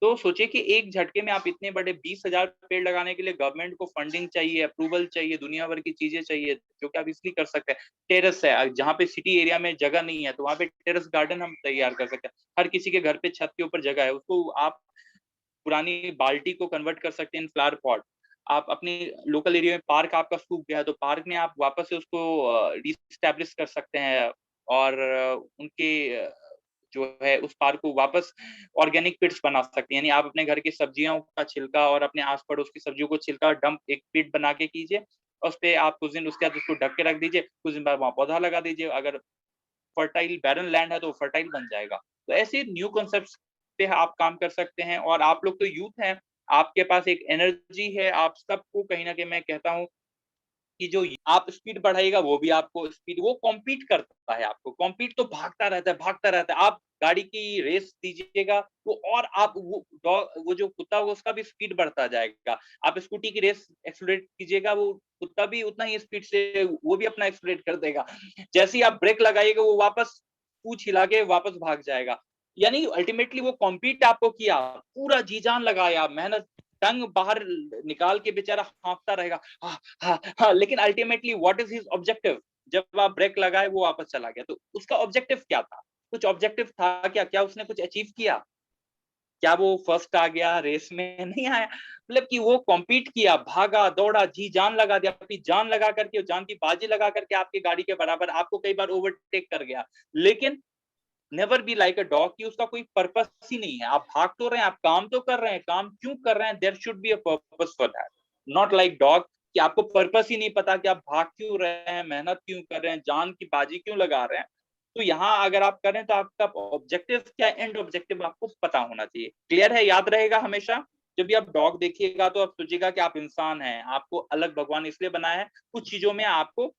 तो सोचिए कि एक झटके में आप इतने बड़े 20,000 पेड़ लगाने के लिए गवर्नमेंट को फंडिंग चाहिए, अप्रूवल चाहिए, दुनिया भर की चीजें चाहिए, जो कि आप इसलिए कर सकते हैं। टेरेस है, जहाँ पे सिटी एरिया में जगह नहीं है तो वहाँ पे टेरेस गार्डन हम तैयार कर सकते हैं। हर किसी के घर पे छत के ऊपर जगह है, उसको आप पुरानी बाल्टी को कन्वर्ट कर सकते हैं इन फ्लावर पॉट। आप अपनी लोकल एरिया में पार्क आपका सूख गया है तो पार्क में आप वापस से उसको रीस्टैब्लिश कर सकते हैं, और उनके जो है उस पार्क को वापस ऑर्गेनिक पिट्स बना सकते हैं। यानी आप अपने घर की सब्जियों का छिलका और अपने आस पड़ोस की सब्जियों को छिलका डंप एक पिट बना के कीजिए, और उस पे आप कुछ दिन उसके बाद उसको ढक के रख दीजिए, कुछ दिन बाद वहाँ पौधा लगा दीजिए। अगर फर्टाइल बैरन लैंड है तो फर्टाइल बन जाएगा। तो ऐसे न्यू कॉन्सेप्ट्स पे आप काम कर सकते हैं। और आप लोग तो यूथ हैं, आपके पास एक एनर्जी है, आप सबको कहीं ना कहीं मैं कहता हूँ कि जो आप स्पीड बढ़ाएगा वो भी आपको स्पीड, वो कॉम्पीट करता है, आपको कॉम्पीट तो भागता रहता है। आप गाड़ी की रेस दीजिएगा तो और आप वो जो कुत्ता होगा उसका भी स्पीड बढ़ता जाएगा। आप स्कूटी की रेस एक्सीलरेट कीजिएगा, वो कुत्ता भी उतना ही स्पीड से वो भी अपना एक्सीलरेट कर देगा। जैसे ही आप ब्रेक लगाइएगा वो वापस पूंछ हिला के वापस भाग जाएगा। यानी अल्टीमेटली वो कॉम्पीट आपको किया, पूरा जी जान लगाया, मेहनत, टंग बाहर निकाल के बेचारा हाँफता रहेगा, हाँ हाँ हाँ, लेकिन ultimately what is his objective? जब आप ब्रेक लगाए वो वापस चला गया, तो उसका ऑब्जेक्टिव क्या था? कुछ ऑब्जेक्टिव था क्या? क्या उसने कुछ अचीव किया? क्या वो फर्स्ट आ गया रेस में? नहीं आया। मतलब कि वो कॉम्पीट किया, भागा दौड़ा, जी जान लगा दिया, अपनी जान लगा करके, जान की बाजी लगा करके आपकी गाड़ी के बराबर आपको कई बार ओवरटेक कर गया। लेकिन never be like a dog, कि उसका कोई पर्पस ही नहीं है। आप भाग तो रहे हैं, आप काम तो कर रहे हैं, काम क्यों कर रहे हैं? There should be a purpose for that, not like dog कि आपको पर्पस ही नहीं पता कि आप भाग क्यों रहे हैं, मेहनत क्यों कर रहे हैं, जान की बाजी क्यों लगा रहे हैं। तो यहाँ अगर आप करें तो आपका ऑब्जेक्टिव क्या, एंड ऑब्जेक्टिव आपको पता होना चाहिए। क्लियर है? याद रहेगा हमेशा। जब भी आप डॉग देखिएगा तो आप सोचिएगा कि आप इंसान हैं, आपको अलग भगवान इसलिए बनाया है। कुछ चीजों में आपको,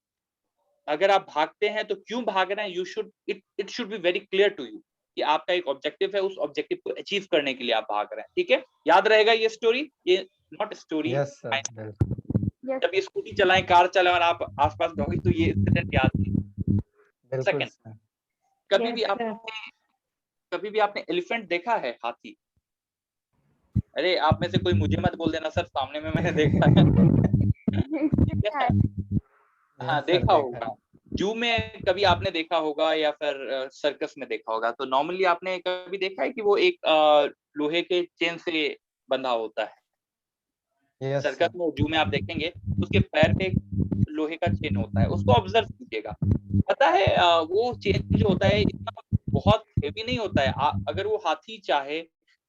अगर आप भागते हैं तो क्यों भाग रहे हैं, it should be very clear to you कि आपका एक ऑब्जेक्टिव है, उस ऑब्जेक्टिव को अचीव करने के लिए आप भाग रहे हैं। ठीक है, याद रहेगा ये स्टोरी, ये not story. Yes, sir. Yes. जब ये स्कूटी चलाएं, कार चलाएं और आप आसपास डॉगी, तो ये इंसिडेंट याद नहीं। बिल्कुल सेकंड, sir. कभी भी Yes, आपने sir. कभी भी आपने एलिफेंट देखा है, हाथी? अरे आप में से कोई मुझे मत बोल देना सर, सामने में मैंने देखा है। ठीक है, हाँ Yes, sir, देखा देखा है। होगा। जू में कभी आपने देखा होगा या फिर सर्कस में देखा होगा, तो नॉर्मली आपने कभी देखा है कि वो एक लोहे के चेन से बंधा होता है। Yes, circus sir. में, जू में आप देखेंगे तो उसके पैर पे एक लोहे का चेन होता है, उसको ऑब्जर्व कीजिएगा। पता है वो चेन जो होता है इतना बहुत हेवी नहीं होता है। अगर वो हाथी चाहे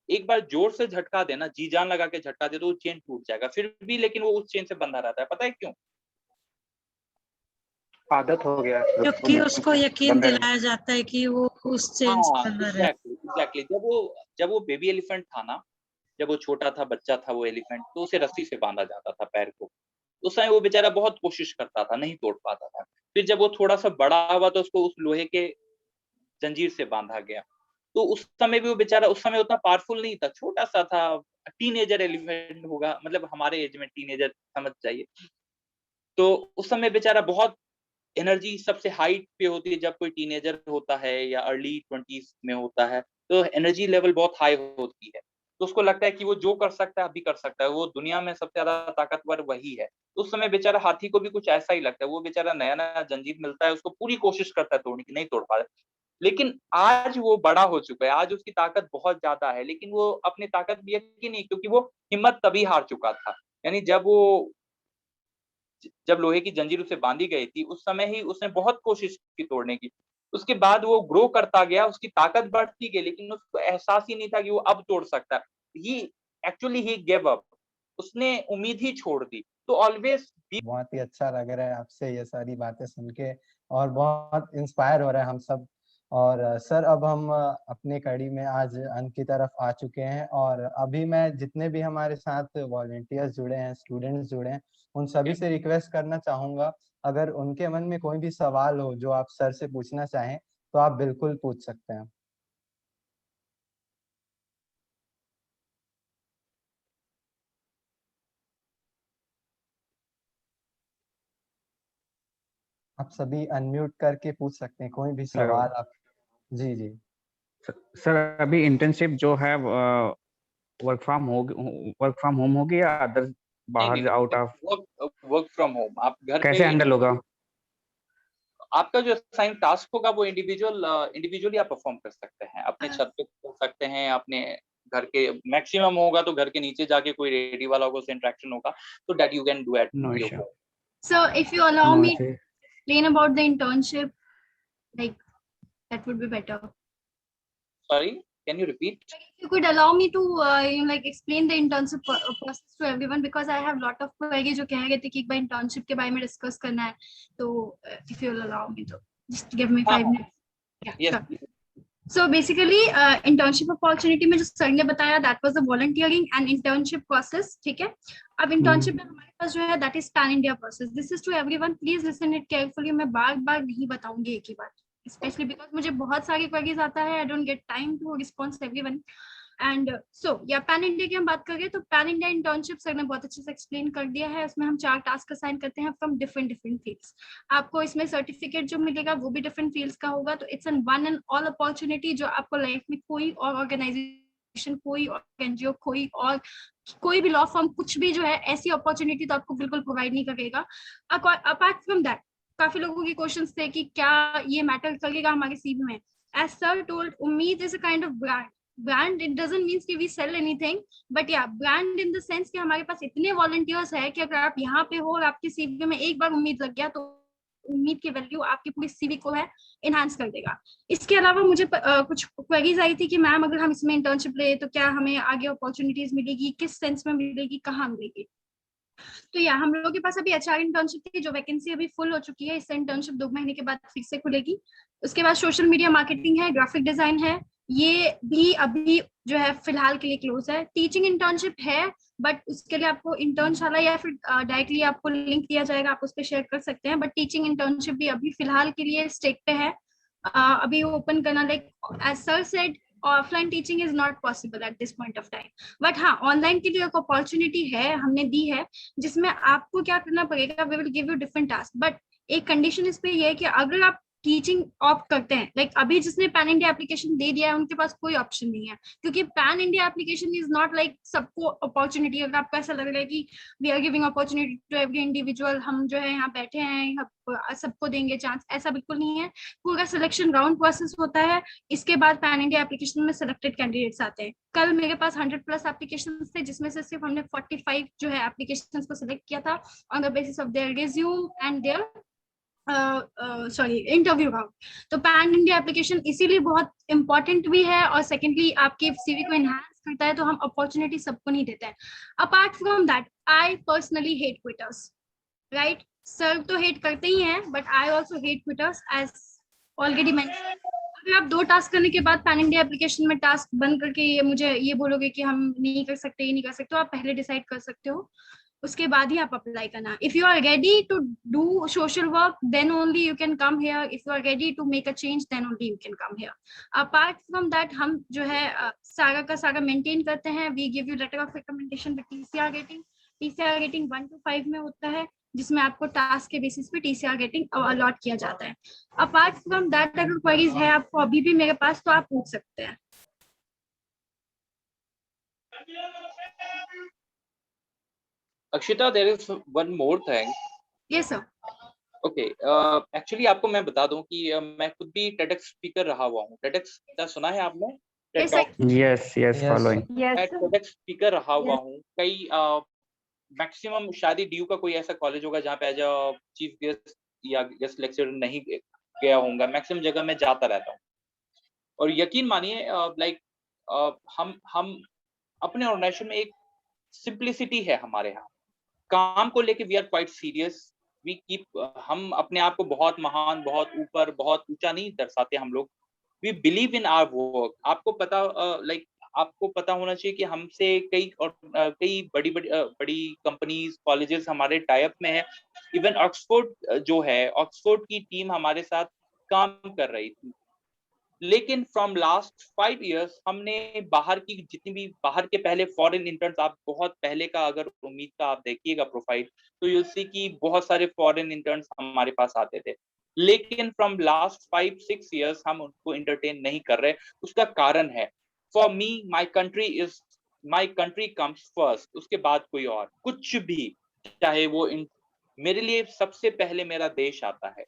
एक बार जोर से झटका देना, जी जान लगा के झटका दे, तो वो चेन टूट जाएगा, फिर भी लेकिन वो उस चेन से बंधा रहता है। पता है क्यों? आदत हो गया है क्योंकि उसको यकीन बंदे में। दिलाया जाता है कि वो उस चेन से हाँ बंधा रहे। एग्जैक्टली। जब वो बेबी एलिफेंट था ना, जब वो छोटा था, बच्चा था वो एलिफेंट, तो उसे रस्सी से बांधा जाता था पैर को। उस समय वो बेचारा बहुत कोशिश करता था, नहीं तोड़ पाता था। फिर जब वो थोड़ा सा बड़ा हुआ तो उसको उस लोहे के जंजीर से बांधा गया। तो उस समय भी वो बेचारा उस समय उतना पावरफुल नहीं था, छोटा-सा था, टीनेजर एलिफेंट होगा, मतलब हमारे एज में टीनेजर समझ जाइए। तो उस समय बेचारा बहुत एनर्जी सबसे हाइट पे होती है जब कोई टीनेजर होता है या अर्ली 20s में होता है, तो एनर्जी लेवल बहुत हाई होती है। तो उसको लगता है कि वो जो कर सकता है अभी कर सकता है, वो दुनिया में सबसे ज़्यादा ताकतवर वही है। तो उस समय बेचारा हाथी को भी कुछ ऐसा ही लगता है, वो बेचारा नया-नया जंजीर मिलता है, उसको पूरी कोशिश करता है तोड़ने की, नहीं तोड़ पा रहा है। लेकिन आज वो बड़ा हो चुका है, आज उसकी ताकत बहुत ज़्यादा है, लेकिन वो अपनी ताकत भी है कि नहीं, क्योंकि वो हिम्मत तभी हार चुका था। यानी जब लोहे की जंजीर उसे बांधी गई थी, उस समय ही उसने बहुत कोशिश की तोड़ने की। उसके बाद वो ग्रो करता गया, उसकी ताकत बढ़ती गई, लेकिन उसको एहसास ही नहीं था कि वो अब तोड़ सकता है। ही गिव अप। उसने उम्मीद ही छोड़ दी। तो ऑलवेज बी बहुत ही अच्छा लग रहा है आपसे ये सारी बातें सुन के, और बहुत इंस्पायर हो रहा है हम सब। और सर, अब हम अपनी कड़ी में आज अंत की तरफ आ चुके हैं, और अभी मैं जितने भी हमारे साथ वॉलंटियर्स जुड़े हैं, स्टूडेंट्स जुड़े हैं, उन सभी से रिक्वेस्ट करना चाहूंगा, अगर उनके मन में कोई भी सवाल हो जो आप सर से पूछना चाहें तो आप बिल्कुल पूछ सकते हैं। आप सभी अनम्यूट करके पूछ सकते हैं कोई भी हेलो सवाल आप। जी जी। सर, अभी इंटर्नशिप जो है वर्क फ्रॉम होम होगी या अदर बाहर out of, work from home. आप घर पे कैसे हैंडल होगा? आपका जो असाइन टास्क होगा वो इंडिविजुअली आप परफॉर्म कर सकते हैं, अपने छत पे कर सकते हैं, अपने घर के मैक्सिमम होगा तो घर के नीचे जाके कोई रेडी वाला होगा, उससे इंटरेक्शन होगा, तो that you can do at know your issue, home. So if you allow no me to issue. explain about the internship, like that would be better. Sorry, can you repeat? Like, if you could allow me to like explain the internship process to everyone, because I have lot of queries जो कह रहे थे कि एक बार internship के बारे में discuss करना है, तो if you'll allow me to just give me 5 minutes. Yeah, Yes. sure. So basically internship opportunity में जो सर ने बताया, that was the volunteering and internship process, ठीक है। अब internship में हमारे पास जो है that is pan India process. This is to everyone, please listen it carefully. मैं बार बार नहीं बताऊंगी एक ही बात, especially because मुझे बहुत सारी queries आता है, I don't get time to respond to everyone. And so या पैन इंडिया की हम बात करें तो पैन इंडिया इंटर्नशिप सर ने बहुत अच्छे से एक्सप्लेन कर दिया है। उसमें हम 4 टास्क असाइन करते हैं फ्रॉम डिफरेंट फील्ड्स। आपको इसमें सर्टिफिकेट जो मिलेगा वो भी डिफरेंट फील्ड्स का होगा। तो it's an one and all opportunity जो आपको लाइफ में कोई और ऑर्गेनाइजेशन, कोई और एनजीओ, कोई भी लॉ फर्म, कुछ भी जो है ऐसी अपॉर्चुनिटी तो आपको बिल्कुल प्रोवाइड नहीं करेगा। अपार्ट फ्रॉम दैट, काफी लोगों के क्वेश्चंस थे कि क्या ये मैटर करेगा हमारे सीवी में। एज सर टोल्ड, उम्मीद is a kind of brand. It doesn't means कि वी सेल एनीथिंग, बट या ब्रांड इन द सेंस कि हमारे पास इतने वॉलंटियर्स है कि अगर आप यहाँ पे हो और आपके सीवी में एक बार उम्मीद लग गया तो उम्मीद की वैल्यू आपकी पूरी सीवी को है इनहांस कर देगा। इसके अलावा मुझे कुछ क्वेरीज आई थी कि मैम अगर हम इसमें इंटर्नशिप ले तो क्या हमें आगे अपॉर्चुनिटीज मिलेगी, किस सेंस में मिलेगी, कहाँ मिलेगी। तो या हम लोगों के पास अभी एचआर इंटर्नशिप थी जो वैकेंसी अभी फुल हो चुकी है। इससे इंटर्नशिप 2 महीने के बाद फिर से खुलेगी। उसके बाद सोशल मीडिया मार्केटिंग है, ग्राफिक डिजाइन है, ये भी अभी जो है फिलहाल के लिए क्लोज है। टीचिंग इंटर्नशिप है, बट उसके लिए आपको इंटर्नशाला या फिर डायरेक्टली आपको लिंक दिया जाएगा, आप उस पर शेयर कर सकते हैं। बट टीचिंग इंटर्नशिप भी अभी फिलहाल के लिए स्टेक पे है। अभी ओपन करना, like as sir said, offline teaching is not possible at this point of time, but हाँ ऑनलाइन के लिए एक अपॉर्चुनिटी है, हमने दी है, जिसमें आपको क्या करना पड़ेगा, we will give you different task. But एक कंडीशन इस पे ये है कि अगर आप टीचिंग ऑप्ट करते हैं, लाइक अभी जिसने पैन इंडिया एप्लीकेशन दे दिया है उनके पास कोई ऑप्शन नहीं है, क्योंकि pan India application is not like सबको अपॉर्चुनिटी। अगर आपको ऐसा लग रहा है कि we are giving opportunity to every individual, हम जो है यहाँ बैठे हैं सबको देंगे चांस, ऐसा बिल्कुल नहीं है। पूरा सिलेक्शन राउंड प्रोसेस होता है, इसके बाद पैन इंडिया एप्लीकेशन में सिलेक्टेड कैंडिडेट्स आते हैं। कल मेरे पास 100+ एप्लीकेशन थे, जिसमें से सिर्फ हमने 45 जो है एप्लीकेशन को सिलेक्ट किया था on the basis of their resume and their interview round. तो पैन इंडिया एप्लीकेशन इसीलिए बहुत इंपॉर्टेंट भी है, और सेकेंडली आपके सीवी को एनहांस करता है, तो हम अपॉर्चुनिटी सबको नहीं देते हैं। Apart from that I personally hate quitters, right? Sir तो हेट करते ही हैं, but I also hate quitters as already mention. अगर आप 2 टास्क करने के बाद पैन इंडिया एप्लीकेशन में टास्क बंद करके ये मुझे ये बोलोगे कि हम नहीं कर सकते, ये नहीं कर सकते, तो आप पहले डिसाइड कर सकते हो, उसके बाद ही आप अप्लाई करना। If you are ready to do social work then only you can come here, if you are ready to make a change then only you can come here. Apart from that हम जो है सारा का सारा मेंटेन करते हैं। We give you letter of recommendation with TCR rating. TCR rating 1 to 5 में होता है, जिसमें आपको टास्क के बेसिस पे टीसीआर रेटिंग अलॉट किया जाता है। अपार्ट फ्रॉम दैट अगर क्वेरीज है आपको अभी भी मेरे पास, तो आप पूछ सकते हैं। Akshita, there is one more thing. Yes sir. Okay, actually आपको मैं बता दूं कि मैं खुद भी TEDx स्पीकर रहा हुआ हूँ। TEDx का सुना है आपने? TED Yes, sir. Talk? Yes, Yes. following. Yes. मैं TEDx स्पीकर रहा हुआ हूँ। कई मैक्सिमम शायद ही DU का कोई ऐसा कॉलेज होगा जहाँ पे एज अ चीफ गेस्ट या गेस्ट लेक्चरर नहीं गया होऊंगा। मैक्सिमम जगह मैं जाता रहता हूँ, और यकीन मानिए लाइक हम अपने ऑर्गेनाइजेशन में एक सिंप्लिसिटी है हमारे यहाँ। काम को लेके we are quite serious. We keep, हम अपने आप को बहुत महान, बहुत ऊपर, बहुत ऊंचा नहीं दर्शाते हम लोग। We believe in our work. आपको पता आपको पता होना चाहिए कि हमसे कई बड़ी कंपनीज, कॉलेजेस हमारे टाई अप में है। इवन ऑक्सफोर्ड जो है, ऑक्सफोर्ड की टीम हमारे साथ काम कर रही थी। लेकिन फ्रॉम लास्ट 5 years हमने बाहर की जितनी भी बाहर के पहले फॉरेन इंटर्न्स, आप बहुत पहले का अगर उम्मीद का आप देखिएगा प्रोफाइल, तो यू सी कि बहुत सारे फॉरेन इंटर्न्स हमारे पास आते थे। लेकिन फ्रॉम लास्ट 5-6 years हम उनको एंटरटेन नहीं कर रहे। उसका कारण है, for me my country comes first, उसके बाद कोई और कुछ भी चाहे वो मेरे लिए सबसे पहले मेरा देश आता है।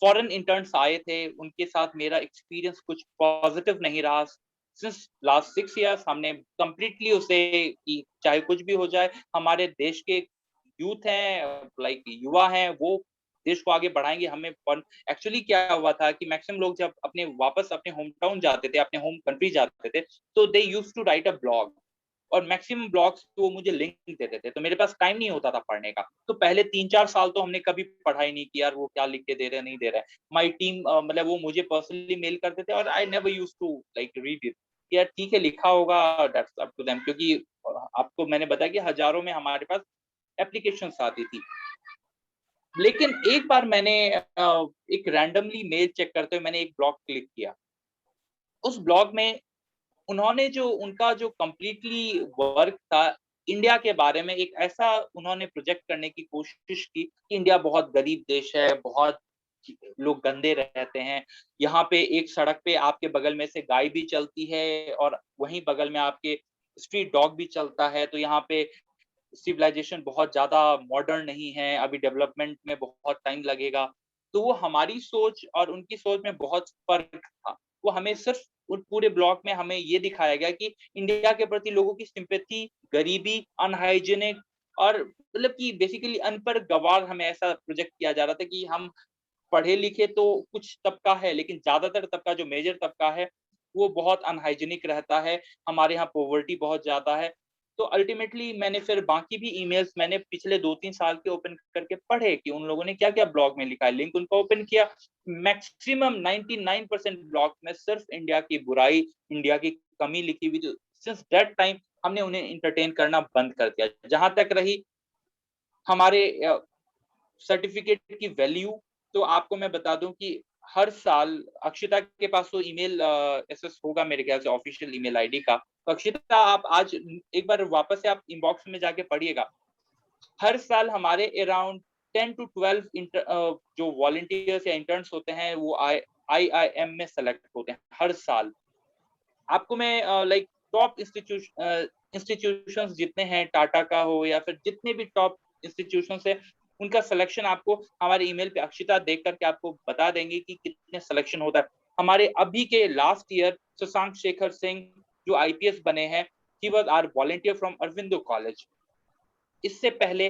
फॉरेन इंटर्न्स आए थे, उनके साथ मेरा एक्सपीरियंस कुछ पॉजिटिव नहीं रहा। सिंस लास्ट 6 years हमने कंप्लीटली उसे कि चाहे कुछ भी हो जाए, हमारे देश के यूथ हैं, लाइक युवा हैं, वो देश को आगे बढ़ाएंगे। हमें एक्चुअली क्या हुआ था कि मैक्सिमम लोग जब वापस अपने होम टाउन जाते थे, अपने होम कंट्री जाते थे, तो they used to write a blog, और मैक्सिमम ब्लॉग्स वो मुझे लिंक देते थे, तो मेरे पास टाइम नहीं होता था पढ़ने का। तो पहले 3-4 साल तो हमने कभी पढ़ाई नहीं की, यार वो क्या लिख के दे रहे हैं, नहीं दे रहे हैं। माय टीम मतलब वो मुझे पर्सनली मेल करते थे, और I never used to like read it. यार ठीक है, लिखा होगा, दैट्स अप टू देम, क्योंकि आपको मैंने बताया कि हजारों में हमारे पास एप्लीकेशंस आती थी। लेकिन एक बार मैंने एक रैंडमली मेल चेक करते हुए मैंने एक ब्लॉग क्लिक किया। उस ब्लॉग में उन्होंने उनका जो कंप्लीटली वर्क था, इंडिया के बारे में एक ऐसा उन्होंने प्रोजेक्ट करने की कोशिश की कि इंडिया बहुत गरीब देश है, बहुत लोग गंदे रहते हैं। यहाँ पे एक सड़क पे आपके बगल में से गाय भी चलती है, और वहीं बगल में आपके स्ट्रीट डॉग भी चलता है। तो यहाँ पे सिविलाइजेशन बहुत ज्यादा मॉडर्न नहीं है, अभी डेवलपमेंट में बहुत टाइम लगेगा। तो वो हमारी सोच और उनकी सोच में बहुत फर्क था। वो हमें सिर्फ उन पूरे ब्लॉग में हमें ये दिखाया गया कि इंडिया के प्रति लोगों की सिंपैथी, गरीबी, अनहाइजीनिक, और मतलब कि बेसिकली अनपढ़ गवार हमें ऐसा प्रोजेक्ट किया जा रहा था कि हम पढ़े लिखे तो कुछ तबका है, लेकिन ज्यादातर तबका, जो मेजर तबका है, वो बहुत अनहाइजीनिक रहता है। हमारे यहाँ पॉवर्टी बहुत ज्यादा है। तो अल्टीमेटली मैंने फिर बाकी भी ईमेल्स मैंने पिछले 2-3 साल के ओपन करके पढ़े कि उन लोगों ने क्या क्या ब्लॉग में लिखा है, लिंक उनका ओपन किया। मैक्सिमम 99% ब्लॉग में सिर्फ इंडिया की बुराई, इंडिया की कमी लिखी हुई थी। सिंस दैट टाइम हमने उन्हें एंटरटेन करना बंद कर दिया। जहां तक रही हमारे सर्टिफिकेट की वैल्यू, तो आपको मैं बता दूं कि हर साल अक्षिता के पास तो ईमेल एसेस होगा मेरे ख्याल से, ऑफिशियल ईमेल आईडी का। तो अक्षिता, आप आज एक बार वापस से आप इनबॉक्स में जाके पढ़िएगा। हर साल हमारे अराउंड 10 to 12 जो वॉलंटियर्स या इंटर्न्स होते हैं वो IIM में सेलेक्ट होते हैं हर साल। आपको मैं लाइक टॉप इंस्टीट्यूशंस जितने हैं, टाटा का हो या फिर जितने भी टॉप इंस्टीट्यूशंस है, उनका सिलेक्शन आपको हमारे ईमेल पे अक्षिता देख करके आपको बता देंगे कि कितने सिलेक्शन होता है। हमारे अभी के लास्ट ईयर शशांक शेखर सिंह जो IPS बने हैं, he was our volunteer from Aurobindo college. इससे पहले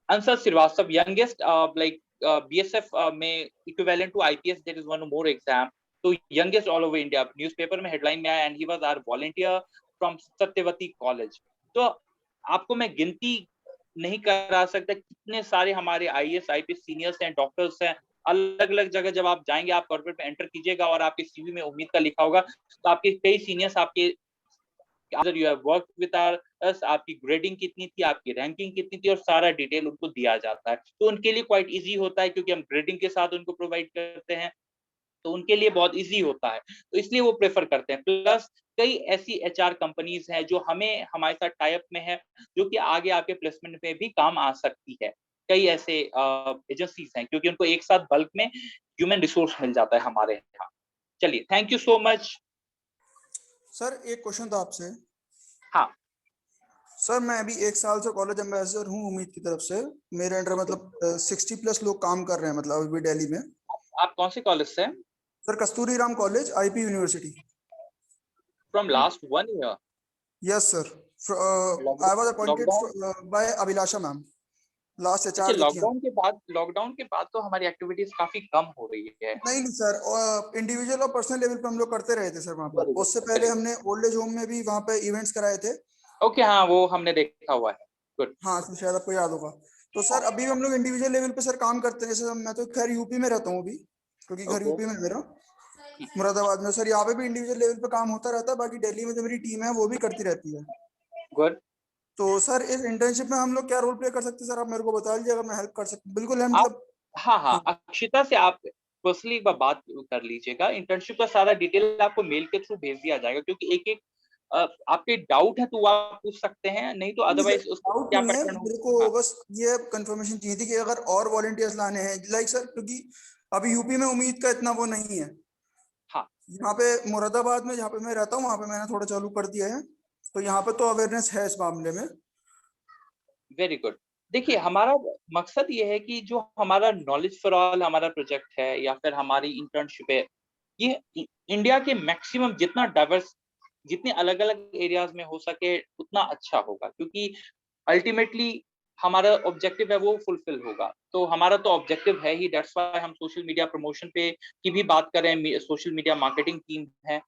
Ansar Srivastava, youngest like BSF में equivalent to IPS, there is one more exam, तो youngest all over India, newspaper में हेडलाइन में आया, and he was our volunteer from Satyawati college. तो आपको मैं गिनती नहीं करा सकता कितने सारे हमारे IAS IPS सीनियर्स हैं, डॉक्टर्स हैं, अलग अलग जगह जब आप जाएंगे, आप कॉर्पोरेट में एंटर कीजिएगा और आपके CV में उम्मीद का लिखा होगा, तो आपके कई सीनियर्स आपके you have worked with us, आपकी ग्रेडिंग कितनी थी, आपकी रैंकिंग कितनी थी, और सारा डिटेल उनको दिया जाता है। तो उनके लिए क्वाइट इजी होता है क्योंकि हम ग्रेडिंग के साथ उनको प्रोवाइड करते हैं, तो उनके लिए बहुत इजी होता है, तो इसलिए वो प्रेफर करते हैं। प्लस कई ऐसी HR कंपनीज हैं जो हमारे साथ टाई अप में है, जो कि आगे आपके प्लेसमेंट में भी काम आ सकती है। कई ऐसे एजेंसीज हैं क्योंकि उनको एक साथ बल्क में ह्यूमन रिसोर्स मिल जाता है हमारे यहाँ। चलिए, thank you so much. Sir एक क्वेश्चन था आपसे। हाँ सर मैं अभी 1 साल से कॉलेज एम्बेसडर हूँ उम्मीद की तरफ से। मेरे अंडर मतलब 60+ लोग काम कर रहे हैं, मतलब अभी दिल्ली में। आप कौन से कॉलेज से हैं? Sir Kasturi Ram college, IP university. From last 1 year? Yes sir, I was appointed by Abhilasha ma'am, last अच्छा, HR जो थी। लॉकडाउन के बाद तो हमारी एक्टिविटीज काफी कम हो रही है। नहीं सर, इंडिविजुअल और पर्सनल लेवल पे हम लोग करते रहे थे सर वहाँ पर। उससे पहले हमने ओल्ड एज होम में भी वहाँ पे इवेंट्स कराए थे। ओके, हाँ वो हमने देखा हुआ है। गुड। हाँ सर, शायद आपको याद होगा। तो सर अभी हम लोग इंडिविजुअल लेवल पे सर काम करते हैं। जैसे मैं तो खैर यूपी में रहता हूँ अभी, क्योंकि घर यूपी में है मेरा, मुरादाबाद में। सर यहाँ पे भी इंडिविजुअल लेवल पे काम होता रहता है। बाकी दिल्ली में जो मेरी टीम है वो भी करती रहती है। गुड। तो सर इस इंटर्नशिप में हम लोग क्या रोल प्ले कर सकते हैं सर? आप मेरे को बता दीजिए, अगर मैं हेल्प कर सकता। बिल्कुल है मतलब। हाँ, अक्षिता से आप पर्सनली एक बार बात कर लीजिएगा। इंटर्नशिप का सारा डिटेल आपको मेल के थ्रू भेज दिया जाएगा, क्योंकि एक आपके डाउट है तो आप पूछ सकते हैं, नहीं तो अदरवाइज उसका डाउट क्या नहीं है पैटर्न मेरे होगा। को, हाँ। बस ये कंफर्मेशन चाहिए थी कि अगर और वॉलंटियर्स लाने हैं, लाइक सर, क्योंकि अभी यूपी में उम्मीद का इतना वो नहीं है। हाँ, यहाँ पे मुरादाबाद में जहाँ पे मैं रहता हूँ वहाँ पे मैंने थोड़ा चालू कर दिया है, तो यहाँ पे तो अवेयरनेस है इस मामले में। Very good. देखिए, हमारा मकसद ये है कि जो हमारा नॉलेज फॉर ऑल हमारा प्रोजेक्ट है या फिर हमारी इंटर्नशिप है, ये इंडिया के मैक्सिमम जितने अलग अलग एरियाज में हो सके उतना अच्छा होगा, क्योंकि अल्टीमेटली हमारा ऑब्जेक्टिव है वो फुलफिल होगा। तो हमारा तो ऑब्जेक्टिव है ही, दैट्स व्हाई हम सोशल मीडिया प्रमोशन पे की भी बात कर रहे हैं। सोशल मीडिया मार्केटिंग टीम है,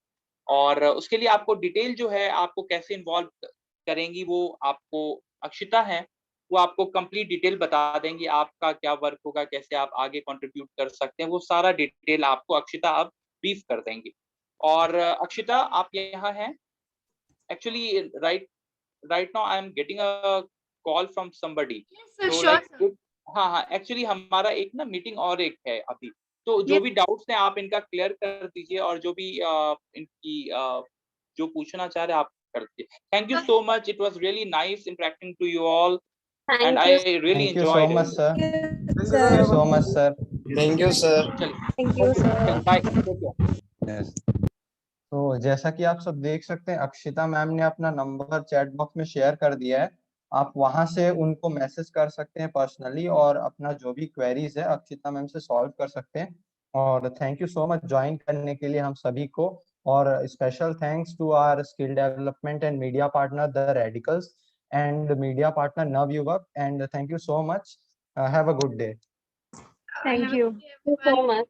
और उसके लिए आपको डिटेल जो है, आपको कैसे इन्वॉल्व करेंगी वो आपको अक्षिता है, वो आपको कंप्लीट डिटेल बता देंगी। आपका क्या वर्क होगा, कैसे आप आगे कंट्रीब्यूट कर सकते हैं, वो सारा डिटेल आपको अक्षिता अब ब्रीफ कर देंगी। और अक्षिता, आप यहाँ हैं? Actually right now I am getting a call from somebody, तो लाइक हाँ, एक्चुअली हमारा एक ना मीटिंग और एक है अभी, तो जो भी डाउट्स हैं आप इनका क्लियर कर दीजिए, और जो भी इनकी जो पूछना चाह रहे हैं आप कर दीजिए। Thank you so much, it was really nice interacting to you all, and I really Thank you so enjoyed much, it. sir. Thank you so much, sir. Thank you sir. Thank you, sir. Bye. Yes. तो जैसा कि आप सब देख सकते हैं, अक्षिता मैम ने अपना नंबर चैट बॉक्स में शेयर कर दिया है। आप वहां से उनको मैसेज कर सकते हैं पर्सनली, और अपना जो भी क्वेरीज है अक्षिता मैम से सॉल्व कर सकते हैं। और thank you so much join करने के लिए हम सभी को, और special thanks to our skill development and media partner the radicals and media partner Navyuvak, and thank you so much. Have a good day. Thank you. Thank you so much.